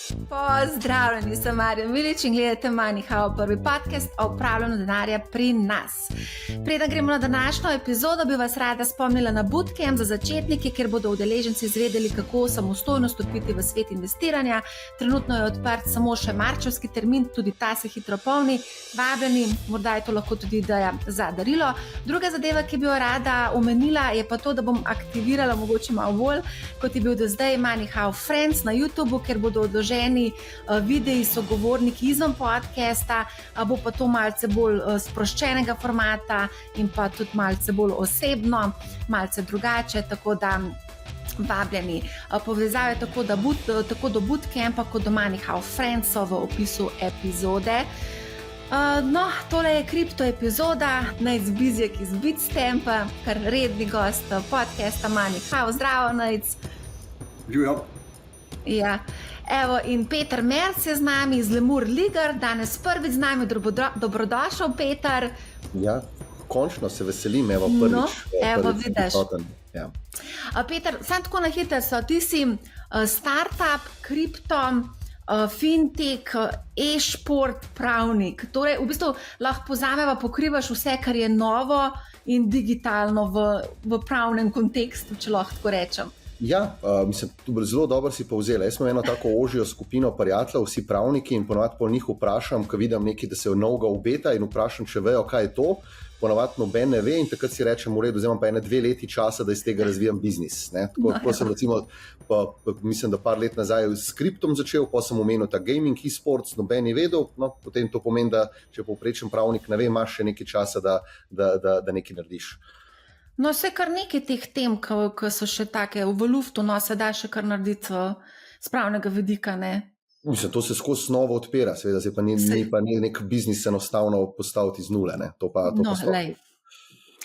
Pozdravljeni, sem Marja Milič in gledate MoneyHow, prvi podcast o upravljanju denarja pri nas. Preden gremo na današnjo epizodo, bi vas rada spomnila na bootcamp za začetnike, kjer bodo udeleženci izvedeli, kako samostojno stopiti v svet investiranja. Trenutno je odprt samo še marčevski termin, tudi ta se hitro polni. Vabljeni, morda je to lahko tudi ideja za darilo. Druga zadeva, ki bi jo rada omenila, je pa to, da bom aktivirala mogoče malo bolj, kot je bil do zdaj MoneyHow Friends na YouTubeu, ker bodo odloženi videi, sogovorniki izven podcasta, bo pa to malce bolj sproščenega formata in pa tudi malce bolj osebno, malce drugače, tako da vabljeni. Povezave tako do bootcampa kot do MoneyHow Friends so v opisu epizode. Tole je kripto epizoda, Nejc Bizjak iz Bitstampa, kar redni gost podcasta MoneyHow. Zdravo, Nejc. Živijo. Ja. Evo, in Peter Merc je z nami iz Lemur Ligar, danes prvič z nami. Dobrodošel, Peter. Ja, končno se veselim, evo prvič. Evo, vidiš. Ja. Peter, sam tako na hitro, ti si startup, kripto, fintech, e-šport, pravnik. Torej, v bistvu lahko povzameva, pokrivaš vse, kar je novo in digitalno v pravnem kontekstu, če lahko tako rečem. Ja, mislim, zelo dobro si povzela. Jaz sem eno tako ožjo skupino prijateljev, vsi pravniki, in ponovadi po njih vprašam, ko vidim nekaj, da se novega obeta, in vprašam, če vejo, kaj je to. Ponovadi noben ne ve in takrat si rečem, v redu, zdaj imam pa 2 leti časa, da iz tega razvijam biznis. Tako sem recimo, mislim, da par let nazaj s kriptom začel, pa sem omenil ta gaming, e-sports, noben je vedel, potem to pomeni, da če povprečen pravnik ne ve, imaš še nekaj časa, da nekaj narediš. No, vse kar nekaj teh tem, ki so še take v luftu, se da še kar narediti z pravnega vidika, ne? Mislim, to se skozi novo odpira, seveda, zdaj pa ni nek biznis enostavno postaviti iz nule, ne? Lej.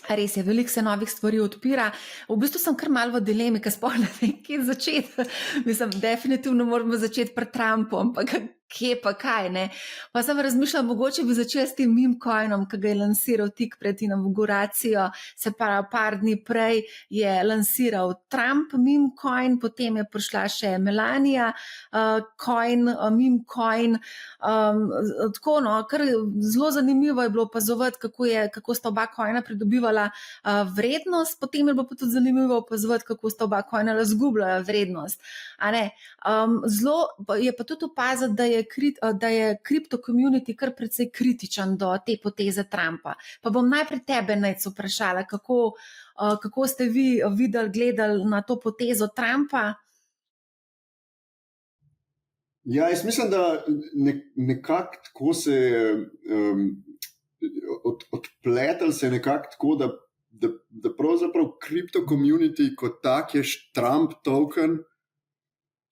Res je, veliko se novih stvari odpira. V bistvu sem kar malo v dilemi, ker sploh ne vem, kje začeti. Mislim, definitivno moramo začeti pri Trumpu, ampak kje pa kaj, ne? Pa sem razmišljala, mogoče bi začela s tem meme coinom, ki ga je lansiral tik pred inauguracijo. Se pravi, par dni prej je lansiral Trump meme coin, potem je prišla še Melania coin, meme coin. Tako, kar zelo zanimivo je bilo opazovati, kako sta oba coina pridobivala vrednost, potem je bilo pa tudi zanimivo opazovati, kako sta oba coina razgubljala vrednost. Zelo je pa tudi opaziti, da je kripto community kar precej kritičen do te poteze Trumpa. Pa bom najprej tebe, Nejc, vprašala, kako ste vi gledali na to potezo Trumpa? Ja, jaz mislim, da nekako tako se odpletel se nekako tako, da pravzaprav kripto community kot tak je Trump token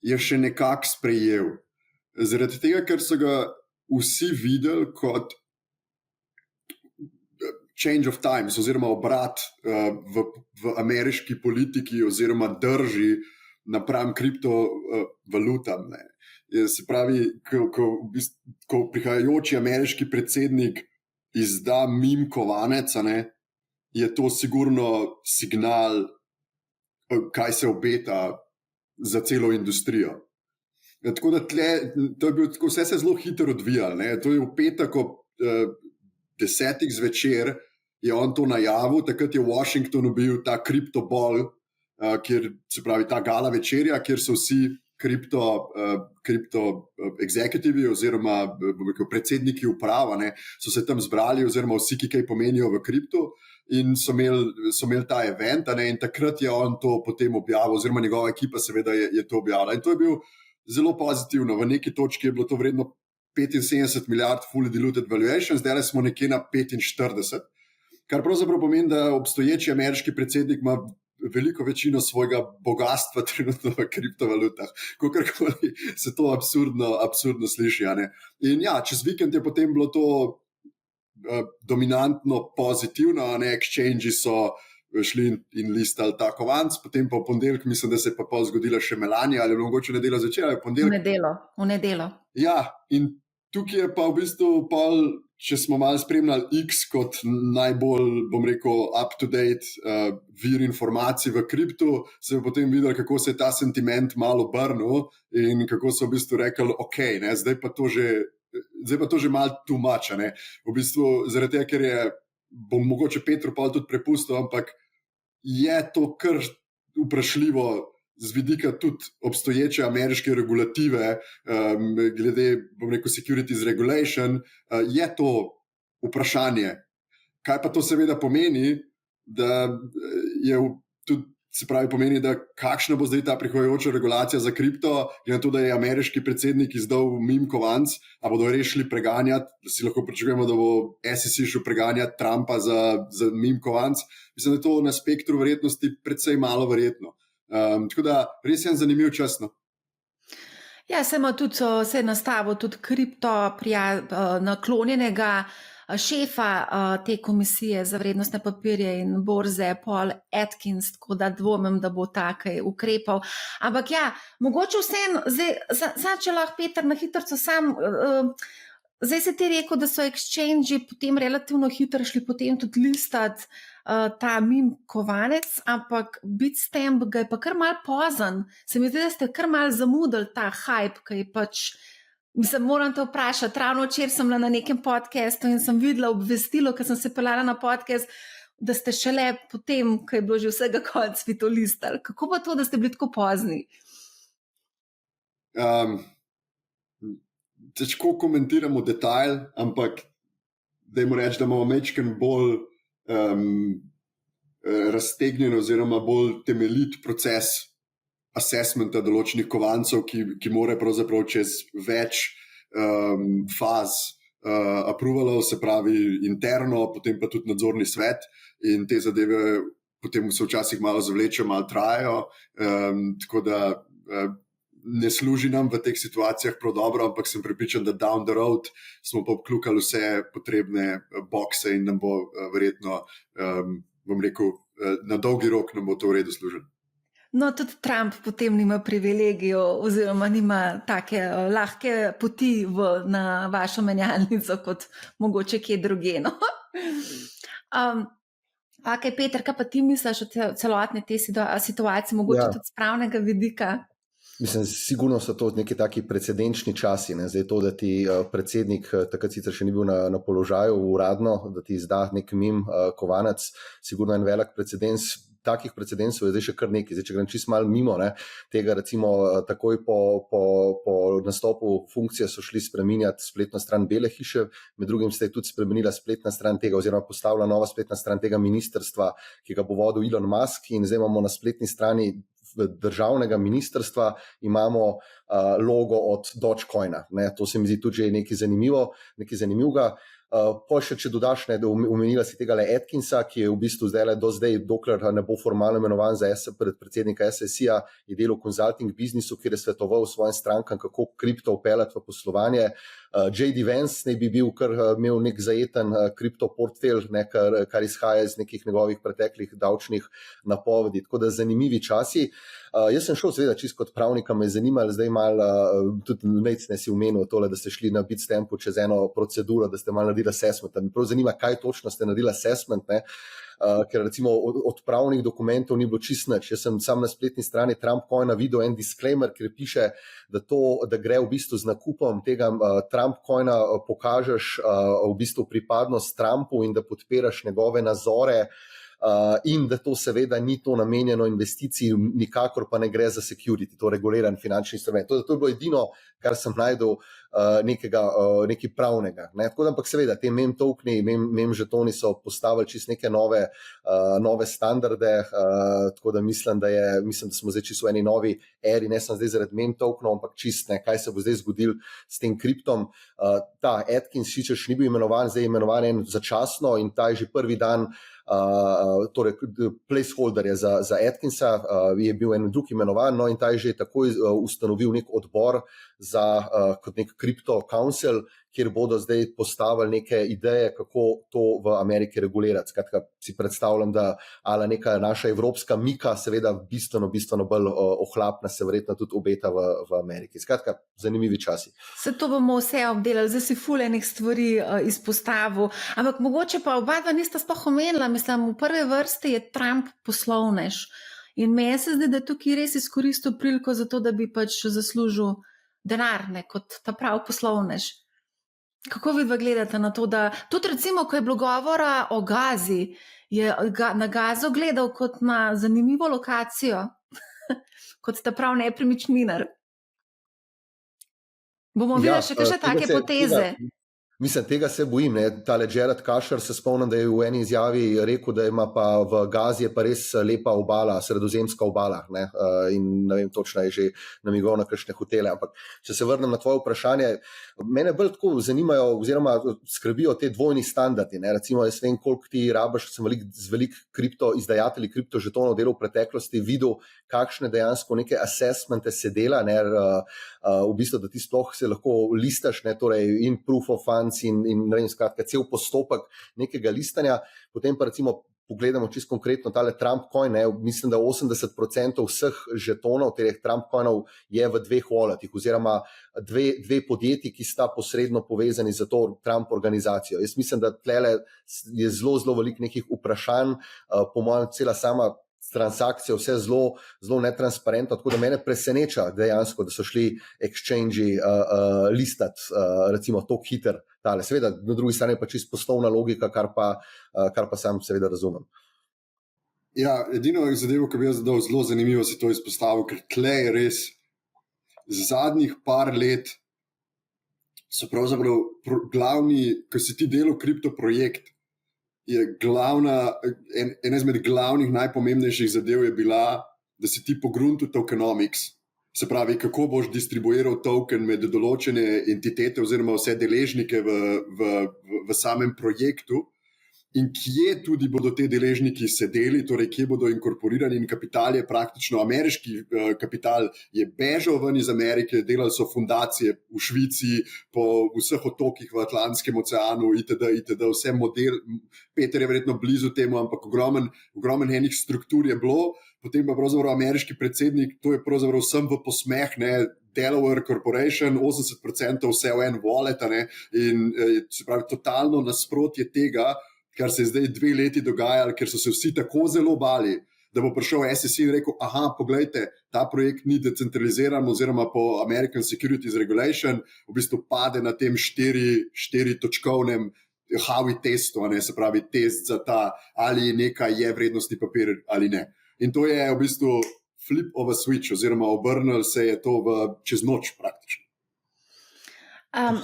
je še nekako sprejel. Zaradi tega, ker so ga vsi videli kot change of times oziroma obrat v ameriški politiki oziroma drži napram kriptovalutam. Se pravi, ko prihajajoči ameriški predsednik izda meme kovanec, je to sigurno signal, kaj se obeta za celo industrijo. Tako da vse se zelo hitro odvijalo. To je v petek ob 10 zvečer je on to najavil, takrat je v Washingtonu bil ta kripto ball, kjer se pravi ta gala večerja, kjer so vsi kripto executivi oziroma predsedniki uprava, so se tam zbrali oziroma vsi, ki kaj pomenijo v kriptu, in so imeli ta event, in takrat je on to potem objavil oziroma njegova ekipa seveda je to objavila. In to je bil zelo pozitivno. V neki točki je bilo to vredno 75 milijard fully diluted valuation, zdaj smo nekje na 45, kar pravzaprav pomeni, da obstoječi ameriški predsednik ima veliko večino svojega bogatstva trenutno v kriptovalutah. Kakorkoli se to absurdno sliši. In ja, čez vikend je potem bilo to dominantno pozitivno, exchange so šli in listali ta kovanc, potem pa v ponedeljek, mislim, da se je pa zgodila še Melania, ali je bilo mogoče nedeljo začela, v ponedeljek. V nedeljo. Ja, in tukaj je pa v bistvu če smo malo spremljali X kot najbolj, bom rekel, up-to-date vir informacij v kriptu, se je potem videl, kako se je ta sentiment malo obrnil in kako so v bistvu rekli, ok, ne, zdaj pa to že malo too much. Ne. V bistvu zaradi tega, ker bom mogoče Petru pol tudi prepustil, ampak je to kar vprašljivo z vidika tudi obstoječe ameriške regulative, glede, bom rekel, securities regulation, je to vprašanje. Kaj pa to seveda pomeni, da je tudi, se pravi, pomeni, da kakšna bo zdaj ta prihajajoča regulacija za kripto, glede na to, da je ameriški predsednik izdal meme kovanc, a bodo rešili preganjati, da si lahko pričakujemo, da bo SEC šel preganjati Trumpa za meme kovanc. Mislim, da je to na spektru verjetnosti precej malo verjetno. Tako da res je en zanimiv čas. No? Ja, se je nastavil tudi kripto naklonjenega šefa te komisije za vrednostne papirje in borze Paul Atkins, tako da dvomim, da bo takaj ukrepal. Ampak ja, mogoče vseeno, zdaj, če lahko Peter na hitrco sam, zdaj se ti rekel, da so exchange potem relativno hitro šli potem tudi listati ta meme kovanec, ampak Bitstamp ga je pa kar malo pozen. Se mi zdi, da ste kar malo zamudili ta hype, ki je pač, mislim, moram te vprašati, ravno včeraj sem bila na nekem podcastu in sem videla obvestilo, ker sem se peljala na podcast, da ste šele potem, ko je bilo že vsega konc, vi to listali. Kako pa to, da ste bili tako pozni? Težko komentiramo detajl, ampak dajmo reči, da imamo majčken bolj raztegnjen oziroma bolj temeljit proces assessmenta določenih kovancov, ki mora pravzaprav čez več faz approvalov, se pravi interno, potem pa tudi nadzorni svet, in te zadeve potem se včasih malo zavlečejo, malo trajajo, tako da ne služi nam v teh situacijah prav dobro, ampak sem prepričan, da down the road smo pa obkljukali vse potrebne bokse in nam bo verjetno, bom rekel, na dolgi rok nam bo to v redu služilo. No, tudi Trump potem nima privilegijev oziroma nima take lahke poti na vašo menjalnico kot mogoče kje drugje. No? Ok, Peter, kaj pa ti misliš o celotni te situaciji, mogoče tudi z pravnega vidika? Mislim, sigurno so to neki taki precedenčni časi. Ne? Zdaj to, da ti predsednik takrat sicer še ni bil na položaju uradno, da ti izda nek meme kovanec, sigurno en velik precedens. Takih precedensov je zdaj še kar nekaj. Zdaj, če grem čisto malo mimo tega, recimo takoj po nastopu funkcije so šli spreminjati spletno stran Bele hiše, med drugim se je tudi spremenila spletna stran tega oziroma postavila nova spletna stran tega ministrstva, ki ga bo vodil Elon Musk, in zdaj imamo na spletni strani državnega ministrstva imamo logo od Dogecoina. To se mi zdi tudi že nekaj zanimivega. Še če dodaš, da omenila si tega Atkinsa, ki je v bistvu zdaj, dokler ne bo formalno imenovan za predsednika SEC-a, je delal v consulting biznisu, kjer je svetoval svojim strankam, kako kripto vpeljati v poslovanje. J.D. Vance ne bi bil, ker imel nek zajeten kripto portfelj, kar izhaja iz nekih njegovih preteklih davčnih napovedi. Tako da zanimivi časi. Jaz sem šel seveda čisto kot pravnika, me je zanimalo, zdaj malo, tudi ne si omenil tole, da ste šli na Bitstampu čez eno proceduro, da ste malo naredili assessment. Me prav zanima, kaj točno ste naredili assessment, ker recimo od pravnih dokumentov ni bilo čisto nič. Jaz sem sam na spletni strani TrumpCoina videl en disclaimer, kjer piše, da gre v bistvu z nakupom tega TrumpCoina pokažeš v bistvu pripadnost Trumpu in da podpiraš njegove nazore, in da to seveda ni to namenjeno investiciji, nikakor pa ne gre za security, to reguliran finančni instrument. To je bilo edino, kar sem najdel nekaj pravnega. Tako da, ampak seveda, te meme tokeni, meme žetoni so postavili čisto neke nove standarde, tako da mislim, da smo zdaj čisto v eni novi eri, ne samo zdaj zaradi meme tokenov, ampak čisto kaj se bo zdaj zgodil s tem kriptom. Ta Atkins sicer še ni bil imenovan, zdaj je imenovan en začasno in ta je že prvi dan torej placeholder je za Atkinsa, je bil en drug imenovan, no in ta je že takoj ustanovil nek odbor kot nek Crypto Council, kjer bodo zdaj postavili neke ideje, kako to v Ameriki regulirati. Skratka, si predstavljam, da ala neka naša evropska mika, seveda bistveno bolj ohlapna, se verjetno tudi obeta v Ameriki. Skratka, zanimivi časi. Se to bomo vse obdelali, zdaj si fulejnih stvari izpostavil, ampak mogoče pa oba dva nista sploh omenila, mislim, v prvi vrsti je Trump poslovnež. In meni se zdi, da je tukaj res izkoristil priliko za to, da bi pač zaslužil denar, ne, kot ta prav poslovnež. Kako vidva gledate na to, da tudi recimo, ko je bilo govora o Gazi, je na Gazo gledal kot na zanimivo lokacijo, kot ta prav nepremičninar. Bomo videli še kakšne take poteze. Mislim, tega se bojim. Tale Jared Kushner, se spomnim, da je v eni izjavi rekel, da ima pa v Gazi pa res lepa obala, sredozemska obala. Ne? In ne vem, točno je že namigoval na kakšne hotele. Ampak, če se vrnem na tvoje vprašanje, mene bolj tako zanimajo oziroma skrbijo te dvojni standardi. Ne? Recimo, jaz vem, koliko ti rabiš, sem z velik izdajatelji kriptožetonov delal v preteklosti, videl, kakšne dejansko neke assessmente se dela, ne? V bistvu, da ti sploh se lahko listaš, ne? Torej in proof of funds in ne vem, skratka, cel postopek nekega listanja. Potem pa recimo pogledamo čisto konkretno tale Trump coin, ne? Mislim, da 80% vseh žetonov, teh Trump coinov je v dveh walletih oziroma dve podjetji, ki sta posredno povezani za to Trump organizacijo. Jaz mislim, da tlele je zelo veliko nekih vprašanj, po mojem cela sama transakcije, vse zelo netransparentno, tako da mene preseneča dejansko, da so šli exchange listati, recimo tok hiter tale. Seveda, na drugi strani pa čisto poslovna logika, kar pa sam seveda razumem. Ja, edino zadevo, ki bi jaz dal zelo zanimivo, si to izpostavil, ker tle je res zadnjih par let so pravzaprav glavni, ko si ti delal kriptoprojekt, je ena izmed glavnih, najpomembnejših zadev je bila, da si ti pogruntil tokenomics. Se pravi, kako boš distribuiral token med določene entitete oziroma vse deležnike v samem projektu in kje tudi bodo te deležniki sedeli, torej kje bodo inkorporirani in kapital je praktično ameriški kapital, je bežal ven iz Amerike, delali so fundacije v Švici, po vseh otokih v Atlantskem oceanu itd., vse model, Peter je verjetno blizu temu, ampak ogromen enih struktur je bilo, potem pa pravzaprav ameriški predsednik, to je pravzaprav vsem v posmeh, ne, Delaware Corporation, 80% vse v en wallet, ne, in se pravi totalno nasprotje tega, kar se je zdaj 2 leti dogajalo, ker so se vsi tako zelo bali, da bo prišel SEC in rekel, aha, poglejte, ta projekt ni decentraliziran oziroma po American Securities Regulation v bistvu pade na tem 4-točkovnem Howey testu, ne, se pravi test za ta, ali nekaj je vrednostni papir ali ne. In to je v bistvu flip of a switch oziroma obrnil se je to čez noč praktično.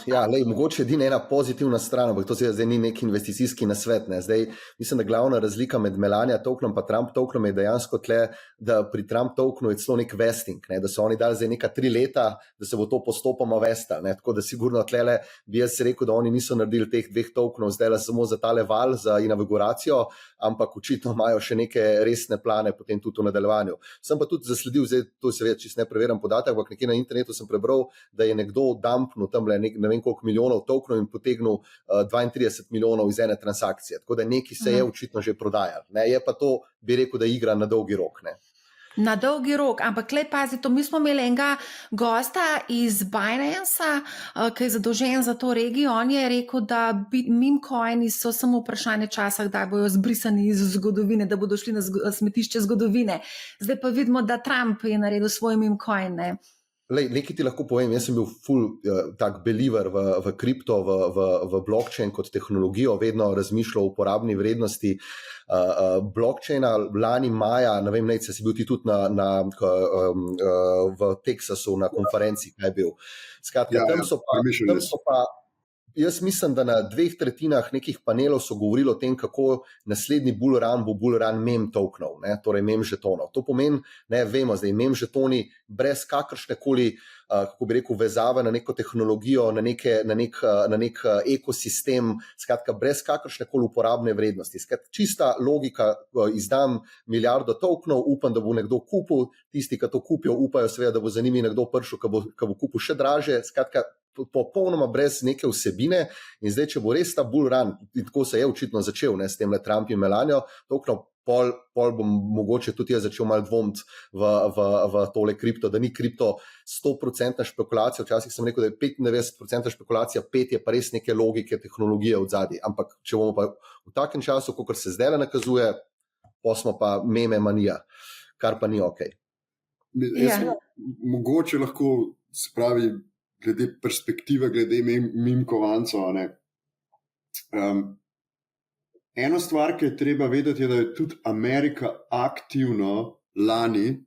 Ja, mogoče edina ena pozitivna stran, ampak to zdaj ni neki investicijski nasvet. Ne. Zdaj, mislim, da glavna razlika med Melania tokenom pa Trump tokenom je dejansko tle, da pri Trump tokenu je celo nek vesting, ne, da so oni dali zdaj neka 3 leta, da se bo to postopoma vesta. Ne. Tako da sigurno tlele bi jaz rekel, da oni niso naredili teh 2 tokenov zdaj samo za tale val, za inauguracijo, ampak očitno imajo še neke resne plane potem tudi v nadaljevanju. Sem pa tudi zasledil, zdaj to seveda čisto ne preverjam podatek, ampak nekje na internetu sem prebral, da je nekdo dumpnil tamle ne vem koliko milijonov tokenov in potegnil 32 milijonov iz ene transakcije. Tako da neki se je očitno že prodajal. Ne. Je pa to, bi rekel, da igra na dolgi rok. Ne. Na dolgi rok, ampak lej pazi, to mi smo imeli enega gosta iz Binance, ki je zadolžen za to regijo, on je rekel, da meme coini so samo vprašanje časa, kdaj bojo zbrisani iz zgodovine, da bodo šli na smetišče zgodovine. Zdaj pa vidimo, da Trump je naredil svoj meme coin, ne. Nekaj ti lahko povem, jaz sem bil tak believer v kripto, v blockchain kot tehnologijo, vedno razmišljal o uporabni vrednosti blockchaina. Lani maja, ne vem, si bil ti tudi v Teksasu na konferenci, kaj je bil. Skratka, tam so pa jaz mislim, da na 2/3 nekih panelov so govorili o tem, kako naslednji bull run bo bull run meme tokenov, ne, torej meme žetonov. To pomeni, ne vemo, zdaj meme žetoni brez kakršnekoli, kako bi rekel, vezave na neko tehnologijo, na nek ekosistem, skratka, brez kakršnekoli uporabne vrednosti. Skratka, čista logika, izdam milijardo tokenov, upam, da bo nekdo kupil, tisti, ki to kupijo, upajo seveda, da bo za njimi nekdo prišel, ki bo kupil še draže. Skratka, popolnoma brez neke vsebine in zdaj, če bo res ta bull run, in tako se je očitno začel, ne, s tem le Trump in Melanijo, tokno pol bom mogoče tudi jaz začel malo dvomiti v tole kripto, da ni kripto 100% špekulacija, včasih sem rekel, da je 95% špekulacija, 5% je pa res neke logike, tehnologije od zadaj, ampak če bomo pa v takem času, kot se zdaj nakazuje, pa smo pa meme manija, kar pa ni ok. Mogoče lahko, se pravi, glede perspektive, glede mimkovancov, ne. Eno stvar, ki je treba vedeti, je, da je tudi Amerika aktivno lani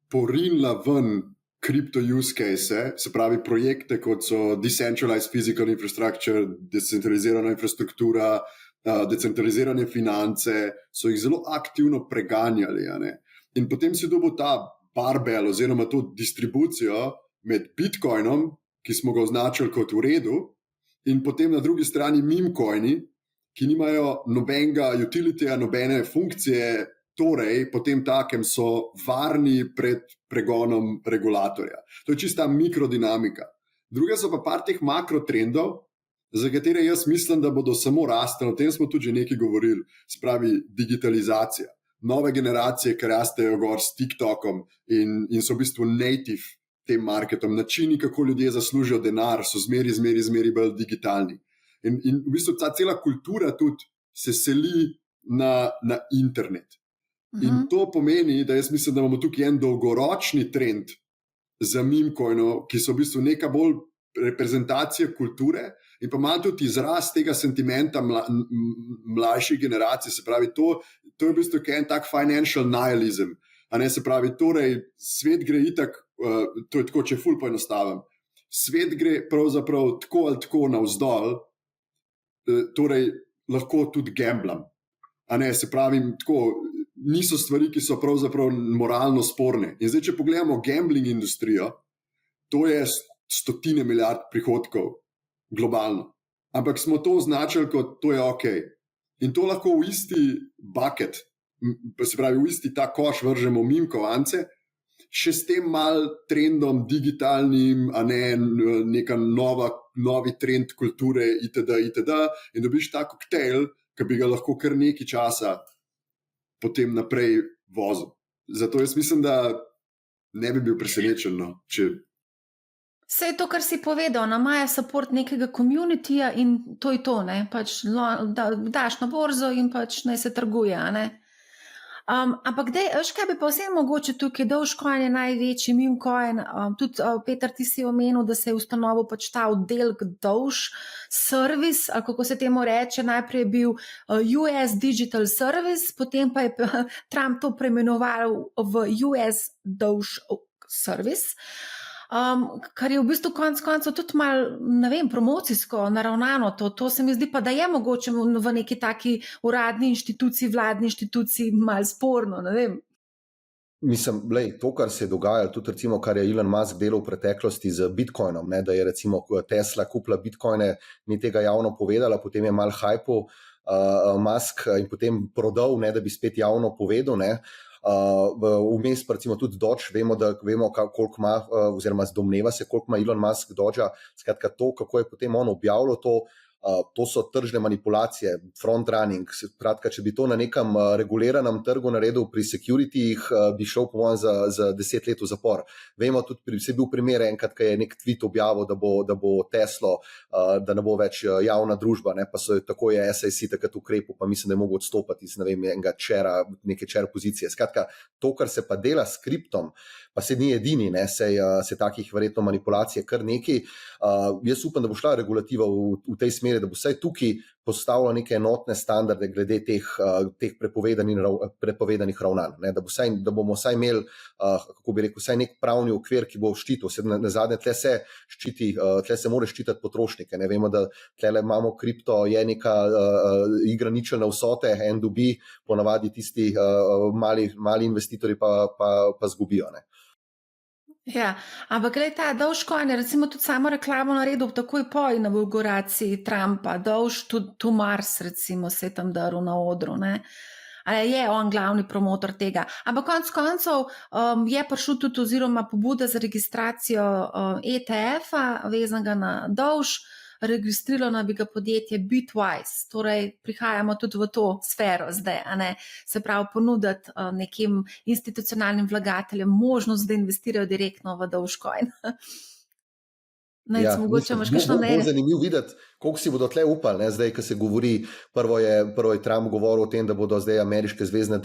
porinila ven kripto use case, se pravi projekte, kot so decentralized physical infrastructure, decentralizirana infrastruktura, decentralizirane finance, so jih zelo aktivno preganjali. In potem si dobil ta barbell oziroma to distribucijo med Bitcoinom, ki smo ga označili kot v redu, in potem na drugi strani meme-coini, ki nimajo nobenega utilityja, nobene funkcije, torej potem takem so varni pred pregonom regulatorja. To je čista mikrodinamika. Druga so pa par teh makrotrendov, za katere jaz mislim, da bodo samo rastli, o tem smo tudi že nekaj govorili, spravi digitalizacija. Nove generacije, ki rastejo gor s TikTokom in so v bistvu native tem marketom, načini, kako ljudje zaslužijo denar, so zmeri bolj digitalni. In v bistvu ta cela kultura tudi se seli na internet. In to pomeni, da jaz mislim, da imamo tukaj en dolgoročni trend za meme-coinov, ki so v bistvu neka bolj reprezentacija kulture in pa malo tudi izraz tega sentimenta mlajših generacij. Se pravi, to je v bistvu en tak financial nihilism. Se pravi, torej, svet gre itak, to je tako, če ful poenostavim, svet gre pravzaprav tako ali tako navzdol, torej lahko tudi gamblam. Se pravi, tako, niso stvari, ki so pravzaprav moralno sporne. In zdaj, če pogledamo gambling industrijo, to je stotine milijard prihodkov globalno. Ampak smo to označili kot to je ok. In to lahko v isti bucket, se pravi, v isti ta koš vržemo mimkovance, še s tem mal trendom digitalnim, neka novi trend kulture itd. In dobiš ta koktejl, ki bi ga lahko kar nekaj časa potem naprej vozil. Zato jaz mislim, da ne bi bil presenečen, če... Vse to, kar si povedal, imajo support nekega communityja in to je to, ne? Pač daš na borzo in pač naj se trguje, ne? Ampak veš, kaj bi pa vsem mogoče tukaj, Dogecoin je največji meme-coin, tudi Peter, ti si omenil, da se je ustanovil pač ta oddelek Doge Service, ali kako se temu reče, najprej je bil US Digital Service, potem pa je Trump to preimenoval v US Doge Service, kar je v bistvu konec koncev tudi malo, ne vem, promocijsko naravnano. To se mi zdi pa, da je mogoče v neki taki uradni inštituciji, vladni inštituciji malo sporno, ne vem. Mislim, to, kar se je dogajalo, tudi recimo, kar je Elon Musk delal v preteklosti z Bitcoinom, da je recimo Tesla kupila Bitcoine, ni tega javno povedala, potem je malo hypal Musk in potem prodal, da bi spet javno povedal, vmes pa recimo tudi Doge, vemo koliko ima, oziroma domneva se, koliko ima Elon Musk Dogea, skratka to, kako je potem on objavljal to so tržne manipulacije, front-running, skratka, če bi to na nekem reguliranem trgu naredil pri securityjih, bi šel po mojem za 10 let v zapor. Vemo tudi, se je bil primer enkrat, ko je nek tweet objavil, da bo Tesla, da ne bo več javna družba, pa so tako je SEC takrat ukrepil, pa mislim, da je mogel odstopati iz neke čer pozicije. Skratka, to, kar se pa dela s kriptom, pa se ni edini, se takih verjetno manipulacije kar neki. Jaz upam, da bo šla regulativa v tej smeri, da bo vsaj tukaj postavila neke enotne standarde glede teh prepovedanih ravnanj, da bomo vsaj imeli, kako bi rekel, vsaj nek pravni okvir, ki bo ščitil. Na zadnje tle se mora ščititi potrošnike. Vemo, da tle imamo kripto, je neka igra ničelne vsote, en dobi, ponavadi tisti mali investitorji pa zgubijo. Ja, ampak glej, ta Dogecoin je recimo tudi samo reklamo naredil takoj po inauguraciji Trumpa, Doge to Mars recimo se je tam daril na odru, ne. je on glavni promotor tega. Ampak konec koncev je prišel tudi oziroma pobuda za registracijo ETF-a, vezanega na dolž, registrirano bi ga podjetje Bitwise, torej prihajamo tudi v to sfero zdaj, a ne, se pravi ponuditi nekim institucionalnim vlagateljem možnost, da investirajo direktno v Dogecoin. Mogoče imaš kakšno mnenje? Bo zanimivo videti, koliko si bodo tle upali, ne? Zdaj, ko se govori, prvo je Trump govoril o tem, da bodo zdaj ameriške zvezne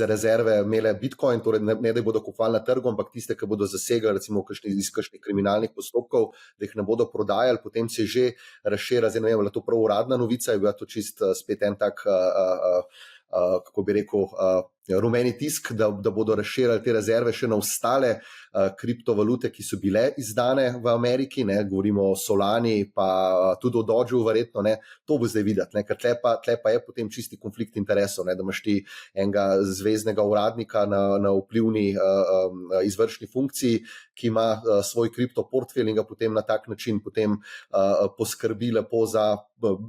rezerve imele Bitcoin, torej ne da bodo kupovali na trgu, ampak tiste, ki bodo zasegli recimo iz kakšnih kriminalnih postopkov, da jih ne bodo prodajali, potem se že razšira, zdaj ne vem, ali to prav uradna novica, je bila to čist spet en tak, kako bi rekel, rumeni tisk, da bodo razširili te rezerve še na ostale kriptovalute, ki so bile izdane v Ameriki, ne, govorimo o Solani, pa tudi o Dodgeu verjetno, ne, to bo zdaj videti, ne, ker tle pa je potem čisti konflikt interesov, ne, da imaš ti enega zveznega uradnika na vplivni izvršni funkciji, ki ima svoj kriptoportfelj in ga potem na tak način potem poskrbi lepo za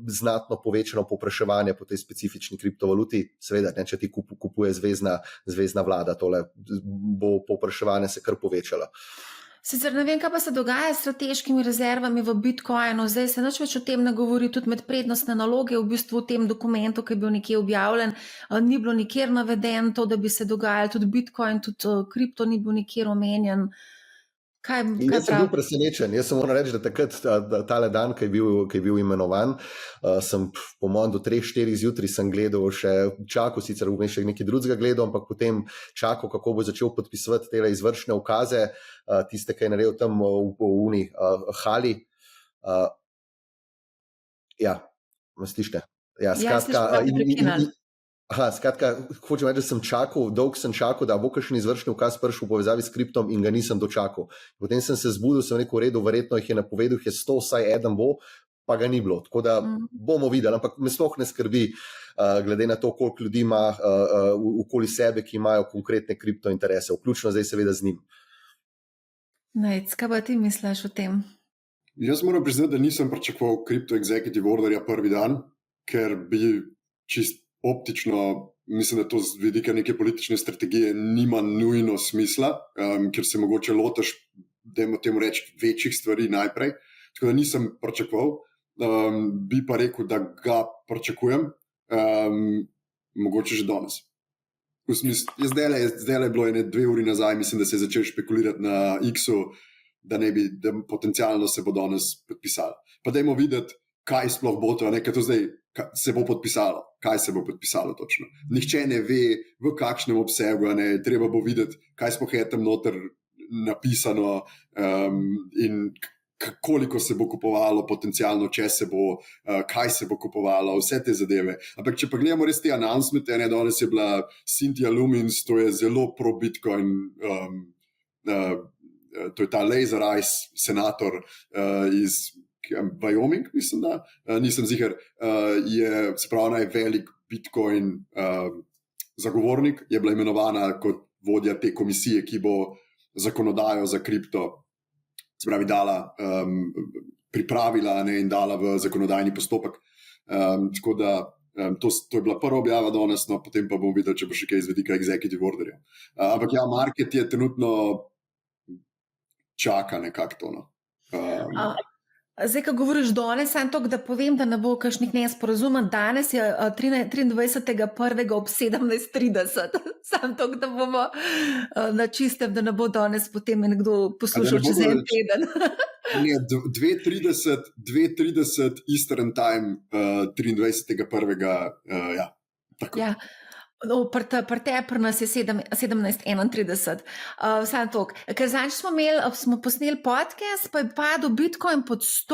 znatno povečano povpraševanje po tej specifični kriptovaluti, seveda, ne, če ti kupuje zvezna vlada, tole bo povpraševanje se kar povečalo. Sicer ne vem, kaj pa se dogaja s strateškimi rezervami v Bitcoinu, zdaj se nič več o tem ne govori, tudi med prednostne naloge v bistvu v tem dokumentu, ki je bil nekje objavljen, ni bilo nikjer naveden to, da bi se dogajalo, tudi Bitcoin, tudi kripto ni bil nikjer omenjen. Jaz sem bil presenečen, jaz sem moram reči, da takrat, tale dan, ki je bil imenovan, sem po mojem do 3-4 zjutraj sem gledal, še čakal, sicer bom še nekaj drugega gledal, ampak potem čakal, kako bo začel podpisovati te izvršne ukaze, tiste, ki je naredil tam v uni hali. Ja, slište? Ja, skratka, skratka, hočem reči, da sem čakal, dolgo sem čakal, da bo kakšen izvršni ukaz prišel v povezavi s kriptom in ga nisem dočakal. Potem sem se zbudil, sem rekel, v redu, verjetno jih je napovedal, je 100, vsaj eden bo, pa ga ni bilo. Tako da bomo videli, ampak me sploh ne skrbi, glede na to, koliko ljudi ima okoli sebe, ki imajo konkretne kripto interese, vključno zdaj seveda z njim. Nejc, kaj pa ti misliš o tem? Jaz moram priznati, da nisem pričakoval Crypto Executive Orderja prvi dan, ker bi čist optično, mislim, da to z vidika neke politične strategije nima nujno smisla, ker se mogoče lotiš, dajmo temu reči, večjih stvari najprej. Tako da nisem pričakoval, bi pa rekel, da ga pričakujem, mogoče že danes. Zdaj je bilo 2 uri nazaj, mislim, da se je začel špekulirati na X-u, da potencialno se bo danes podpisalo. Pa dajmo videti, kaj sploh bo to, nekaj to zdaj se bo podpisalo. Kaj se bo podpisalo točno? Nihče ne ve, v kakšnem obsegu, ne, treba bo videti, kaj sploh je tam noter napisano in koliko se bo kupovalo potencialno, če se bo, kaj se bo kupovalo, vse te zadeve. Ampak če pa gledamo res te announcements, danes je bila Cynthia Lummis, to je zelo pro-Bitcoin, to je ta Laser Eyes senator iz Wyoming, mislim da, nisem ziher, se pravi, ona je velik Bitcoin zagovornik, je bila imenovana kot vodja te komisije, ki bo zakonodajo za kripto, se pravi, pripravila in dala v zakonodajni postopek. Tako da to je bila prva objava danes, no, potem pa bomo videli, če bo še kaj iz vidika executive orderja. Ampak ja, market je trenutno čaka nekako to, no. Zdaj, ko govoriš danes, sem to, da povem, da ne bo kakšnih nesporazumov. Danes je 23.1. ob 17.30. Sam to, da bomo na čistem, da ne bo danes potem nekdo poslušal čez en teden. 2.30 Eastern Time, 23.1. Ja, tako. Ja. Pri nas je 17.31. Samo toliko. Ker zadnjič smo posneli podcast, pa je padel Bitcoin pod 100,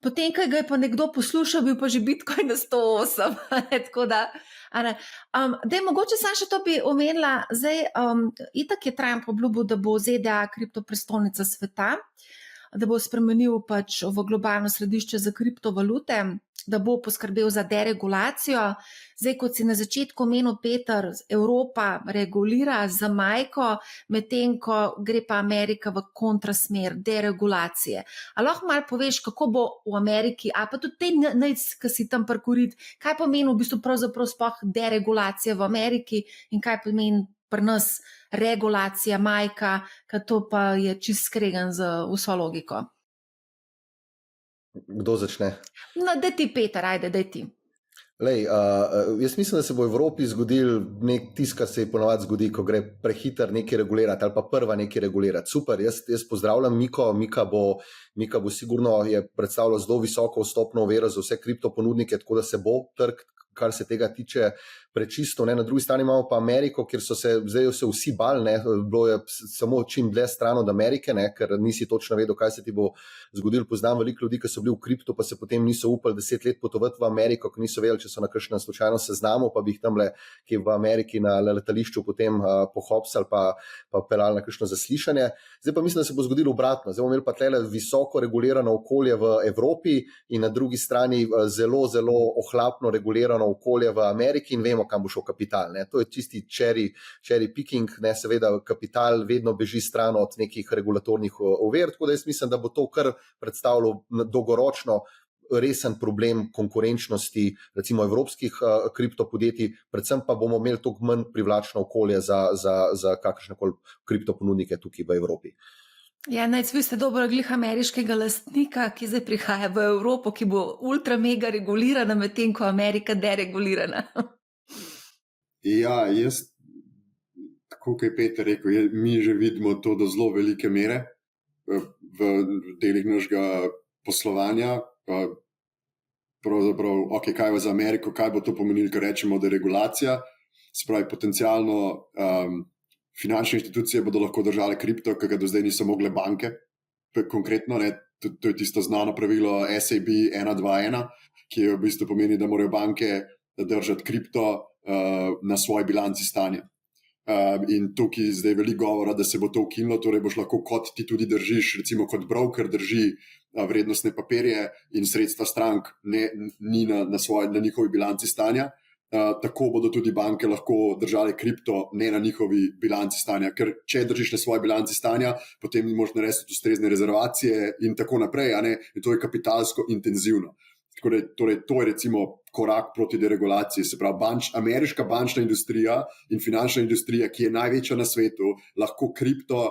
potem, ko ga je pa nekdo poslušal, bil pa že Bitcoin na 108. Tako da, mogoče sam še to bi omenila, zdaj, itak je Trump obljubil, da bo ZDA kriptoprestolnica sveta, da bo spremenil pač v globalno središče za kriptovalute. da bo poskrbel za deregulacijo. Zdaj, kot si na začetku omenil, Peter, Evropa regulira z majko, medtem ko gre pa Amerika v kontrasmer deregulacije. A lahko malo poveš, kako bo v Ameriki, a pa tudi te ki si tam parkorit, kaj pomeni v bistvu pravzaprav sploh deregulacija v Ameriki in kaj pomeni pri nas regulacija majka, ker to pa je čist skregan z vso logiko. Kdo začne? No, daj ti, Peter, ajde, daj ti. Lej, jaz mislim, da se bo v Evropi zgodil tisto, kar se je ponovadi zgodi, ko gre prehiter nekaj regulirati ali pa prva nekaj regulirati. Super, jaz pozdravljam Miko. Mika bo sigurno predstavljal zelo visoko vstopno oviro za vse kriptoponudnike, tako da se bo trg, kar se tega tiče, prečisto. Na drugi strani imamo pa Ameriko, kjer so se zdaj vsi bali, bilo je samo čim dlje stran od Amerike, ker nisi točno vedel, kaj se ti bo zgodilo. Poznam veliko ljudi, ki so bili v kriptu, pa se potem niso upali 10 let potovati v Ameriko, ker niso vedeli, če so na kakšnem slučajno seznamu, pa bi jih tamle, ki je v Ameriki na letališču potem pohopsali pa pelali na kakšno zaslišanje. Zdaj pa mislim, da se bo zgodilo obratno. Zdaj bomo imeli pa tle visoko regulirano okolje v Evropi in na drugi strani zelo, zelo ohlapno regulirano okolje v Ameriki in vemo, kam bo šel kapital. To je čisti cherry picking, seveda kapital vedno beži stran od nekih regulatornih ovir, tako da jaz mislim, da bo to kar predstavljalo dolgoročno resen problem konkurenčnosti recimo evropskih kriptopodjetij, predvsem pa bomo imeli toliko manj privlačno okolje za kakršnekoli kriptoponudnike tukaj v Evropi. Ja, vi ste dobro glih ameriškega lastnika, ki zdaj prihaja v Evropo, ki bo ultra mega regulirana, medtem ko Amerika deregulirana. Ja, tako kot je Peter rekel, mi že vidimo to do zelo velike mere v delih našega poslovanja. Pravzaprav, kaj je za Ameriko, kaj bo to pomenilo, ko rečemo deregulacija. Se pravi, potencialno finančne institucije bodo lahko držale kripto, ki ga do zdaj niso mogle banke. Konkretno, to je tisto znano pravilo SAB 121, ki v bistvu pomeni, da morajo banke držati kripto na svoji bilanci stanja. In tukaj zdaj veliko govora, da se bo to ukinilo, torej boš lahko kot ti tudi držiš, recimo kot broker drži vrednostne papirje in sredstva strank ni na njihovi bilanci stanja. Tako bodo tudi banke lahko držale kripto ne na njihovi bilanci stanja, ker če držiš na svoji bilanci stanja, potem moraš narediti ustrezne rezervacije in tako naprej, in to je kapitalsko intenzivno. Torej, to je recimo korak proti deregulaciji. Se pravi, ameriška bančna industrija in finančna industrija, ki je največja na svetu, lahko kripto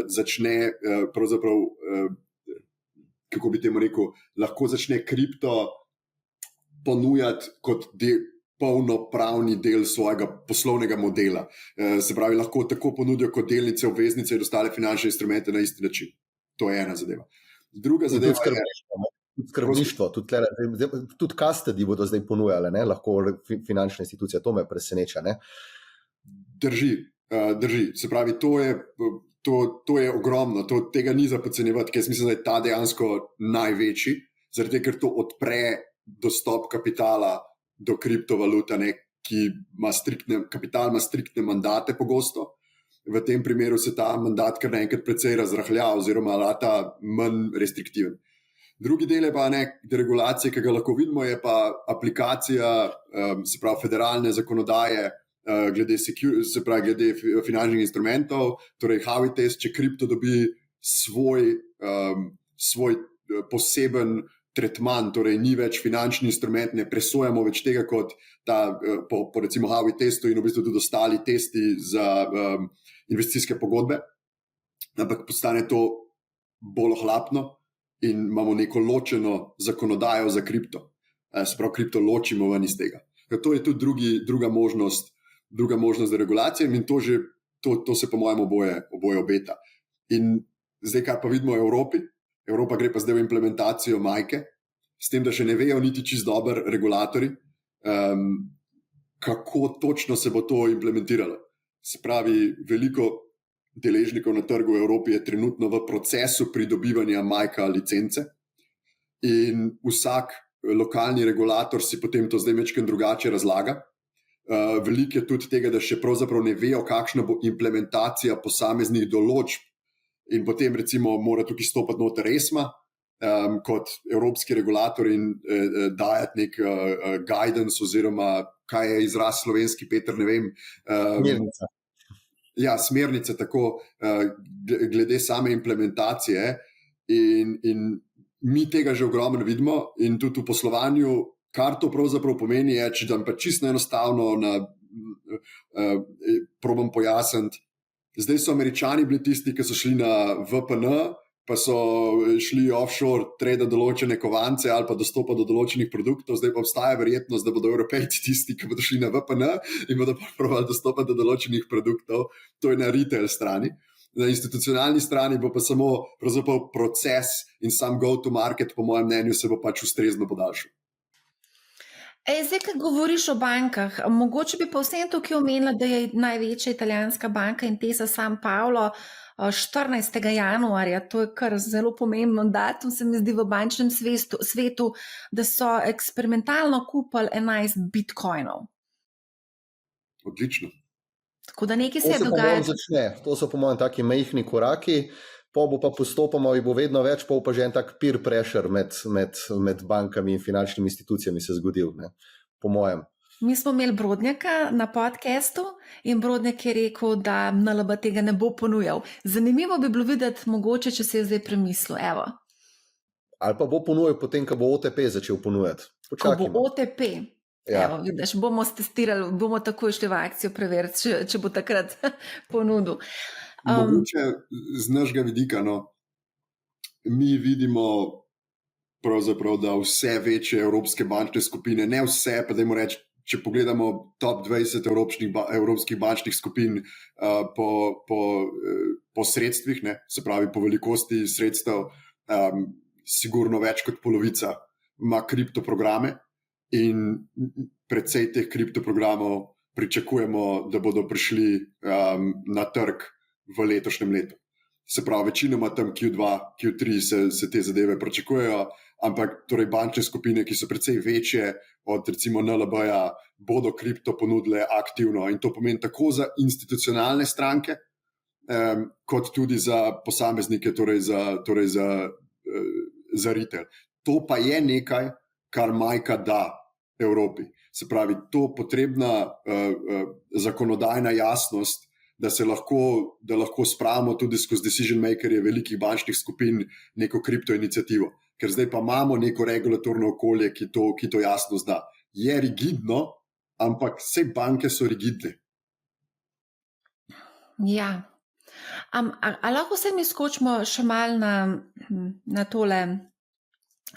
začne pravzaprav, kako bi temu rekel, lahko začne kripto ponujati kot polnopravni del svojega poslovnega modela. Se pravi, lahko tako ponudijo kot delnice, obveznice in ostale finančne instrumente na isti način. To je ena zadeva. Druga zadeva je skrbništvo, tudi custody bodo zdaj ponujale, lahko finančne institucije, to me preseneča. Drži. Se pravi, to je ogromno, tega ni za podcenjevati, ker mislim, da je ta dejansko največji, zaradi tega, ker to odpre dostop kapitala do kriptovaluta, ki kapital ima striktne mandate pogosto. V tem primeru se ta mandat kar naenkrat precej razrahlja oziroma lata manj restriktiven. Drugi del je pa deregulacije, ki ga lahko vidimo, je pa aplikacija, se pravi federalne zakonodaje glede finančnih instrumentov, torej Havitest, če kripto dobi svoj poseben tretman, torej ni več finančni instrument, ne presojamo več tega kot po recimo Havitestu in v bistvu tudi ostali testi za investicijske pogodbe, ampak postane to bolj ohlapno in imamo neko ločeno zakonodajo za kripto. Se pravi, kripto ločimo ven iz tega. To je tudi druga možnost deregulacije in to se po mojem oboje obeta. In zdaj, kaj pa vidimo v Evropi? Evropa gre pa zdaj v implementacijo majke, s tem, da še ne vejo niti čisto dober regulatori, kako točno se bo to implementiralo. Se pravi, veliko deležnikov na trgu v Evropi je trenutno v procesu pridobivanja majka licence in vsak lokalni regulator si potem to zdaj večkrat drugače razlaga. Veliko je tudi tega, da še pravzaprav ne vejo, kakšna bo implementacija posameznih določb in potem recimo mora tukaj stopiti noter ESMA kot evropski regulator in dajati nek guidance, oziroma kaj je izraz slovenski, Peter, ne vem. Smernica. Ja, smernice, tako glede same implementacije. In mi tega že ogromno vidimo, in tudi v poslovanju, kar to pravzaprav pomeni, je, če dam pa čisto enostavno probam pojasniti. Zdaj so Američani bili tisti, ki so šli na VPN, pa so šli offshore trade določene kovance ali pa dostopa do določenih produktov. Zdaj pa obstaja verjetnost, da bodo Evropejci tisti, ki bodo šli na VPN in bodo probali dostopati do določenih produktov. To je na retail strani. Na institucionalni strani bo pa samo proces in sam go-to-market, po mojem mnenju, se bo pač ustrezno podaljšal. Zdaj, ko govoriš o bankah, mogoče bi pa vsem tukaj omenila, da je največja italijanska banka Intesa San Paolo 14. januarja, to je kar zelo pomemben datum, se mi zdi, v bančnem svetu, da so eksperimentalno kupili 11 bitcoinov. Odlično. Tako da nekaj se dogaja. To so po mojem taki majhni koraki, pa bo pa postopoma bo vedno več, pa pa že en tak peer pressure med bankami in finančnimi institucijami se zgodil, ne? Po mojem. Mi smo imeli Brodnjaka na podcastu in Brodnjak je rekel, da NLB tega ne bo ponujal. Zanimivo bi bilo videti, mogoče, če se je zdaj premislil. Evo. Ali pa bo ponujal potem, ko bo OTP začel ponujati. Počakajmo. Ko bo OTP. Ja. Evo, vidiš, bomo testirali, bomo takoj šli v akcijo preveriti, če bo takrat ponudil. Mogoče z našega vidika, mi vidimo pravzaprav, da vse večje evropske bančne skupine, ne vse, pa dajmo reči, če pogledamo top 20 evropskih bančnih skupin po sredstvih, ne, se pravi po velikosti sredstev, sigurno več kot polovica ima kriptoprograme. In precej teh kriptoprogramov pričakujemo, da bodo prišli na trg v letošnjem letu. Se pravi, večinoma tam Q2, Q3 se te zadeve pričakujejo, ampak torej bančne skupine, ki so precej večje od recimo NLB-ja, bodo kripto ponudile aktivno, in to pomeni tako za institucionalne stranke, kot tudi za posameznike, torej za retail. To pa je nekaj, kar majka da Evropi. Se pravi, to potrebna zakonodajna jasnost, da lahko spravimo tudi skozi decision makerje velikih bančnih skupin neko kriptoinicijativo. Ker zdaj pa imamo neko regulatorno okolje, ki to jasno zna. Je rigidno, ampak vse banke so rigidne. Ja. A lahko se mi skočimo še malo na tole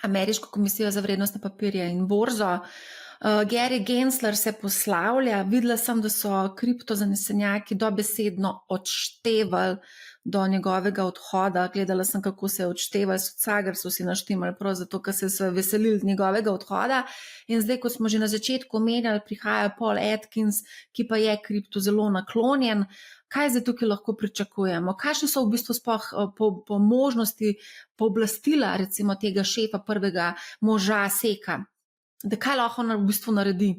Ameriško komisijo za vrednostne papirje in borzo. Gary Gensler se poslavlja. Videla sem, da so kriptozanesenjaki dobesedno odštevali do njegovega odhoda. Gledala sem, kako se je odštevali, Sagar so si naštemali prav zato, ker se veselili njegovega odhoda. In zdaj, ko smo že na začetku omenjali, prihaja Paul Atkins, ki pa je kripto zelo naklonjen. Kaj zdaj tukaj lahko pričakujemo? Kakšne so v bistvu sploh po možnosti pooblastila recimo tega šefa, prvega moža Seka? Da kaj lahko v bistvu naredi?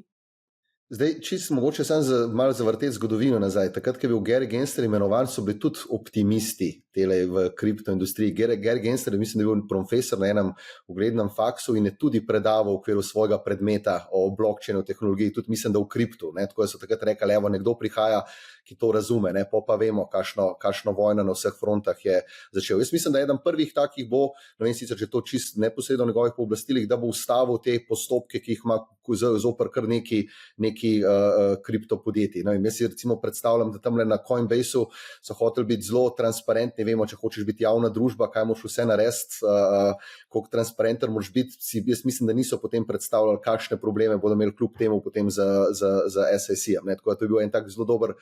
Zdaj, čisto mogoče malo zavrteti zgodovino nazaj. Takrat, ko je bil Gary Gensler imenovan, so bili tudi optimisti v kriptoindustriji. Gary Gensler, mislim, da je bil profesor na enem uglednem faksu in je tudi predaval v okviru svojega predmeta o blockchainu tehnologiji, tudi mislim, da v kriptu. Tako da so takrat rekli, evo, nekdo prihaja, ki to razume, pa vemo, kakšno vojno na vseh frontah je začel. Jaz mislim, da eden prvih takih bo, ne vem sicer, če to čisto neposredno v njegovih pooblastilih, da bo ustavil te postopke, ki jih ima zoper kar neki kriptopodjetij. Jaz si recimo predstavljam, da tamle na Coinbaseu so hoteli biti zelo transparentni, vemo, če hočeš biti javna družba, kaj moraš vse narediti, koliko transparenten moraš biti. Jaz mislim, da niso potem predstavljali, kakšne probleme bodo imeli kljub temu potem za SEC-em. Tako da to je bil en tak zelo dober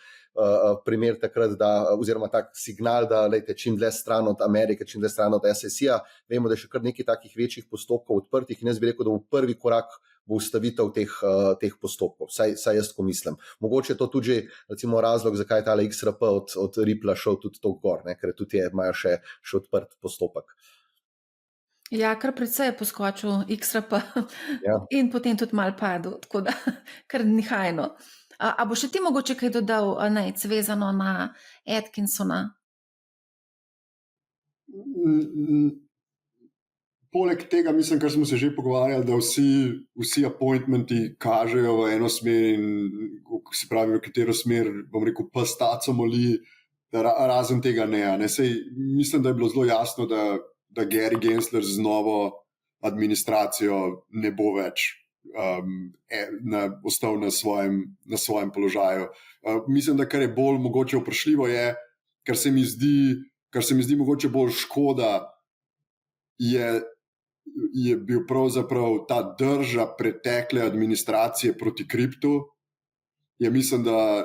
primer takrat, oziroma tak signal, da lejte, čim dlje stran od Amerike, čim dlje stran od SEC-a. Vemo, da je še kar nekaj takih večjih postopkov odprtih in jaz bi rekel, da bo prvi korak bo ustavitev teh postopkov. Saj jaz tako mislim. Mogoče je to tudi recimo razlog, zakaj je tale XRP od Ripla šel tudi toliko gor, ker tudi imajo še odprt postopek. Ja, kar precej je poskočil XRP Ja. In potem tudi malo padel, tako da kar nihajno. A bo še ti mogoče kaj dodal, vezano na Atkinsona? Poleg tega, mislim, kar smo se že pogovarjali, da vsi appointmenti kažejo v eno smer in se pravi, v katero smer, bom rekel, pa staco moli, razen tega ne. Sej, mislim, da je bilo zelo jasno, da Gary Gensler z novo administracijo ne bo več ostal na svojem položaju. Mislim, da kar je bolj mogoče vprašljivo je, kar se mi zdi mogoče bolj škoda, je bil pravzaprav ta drža pretekle administracije proti kriptu, je mislim, da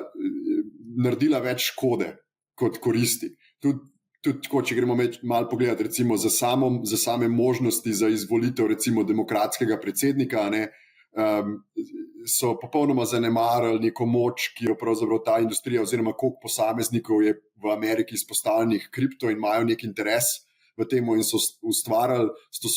naredila več škode kot koristi. Tudi tako, če gremo malo pogledati recimo za same možnosti za izvolitev recimo demokratskega predsednika, so popolnoma zanemarili neko moč, ki jo pravzaprav ta industrija oziroma koliko posameznikov je v Ameriki izpostavljenih kripto in imajo nek interes v temu in so ustvarjali s to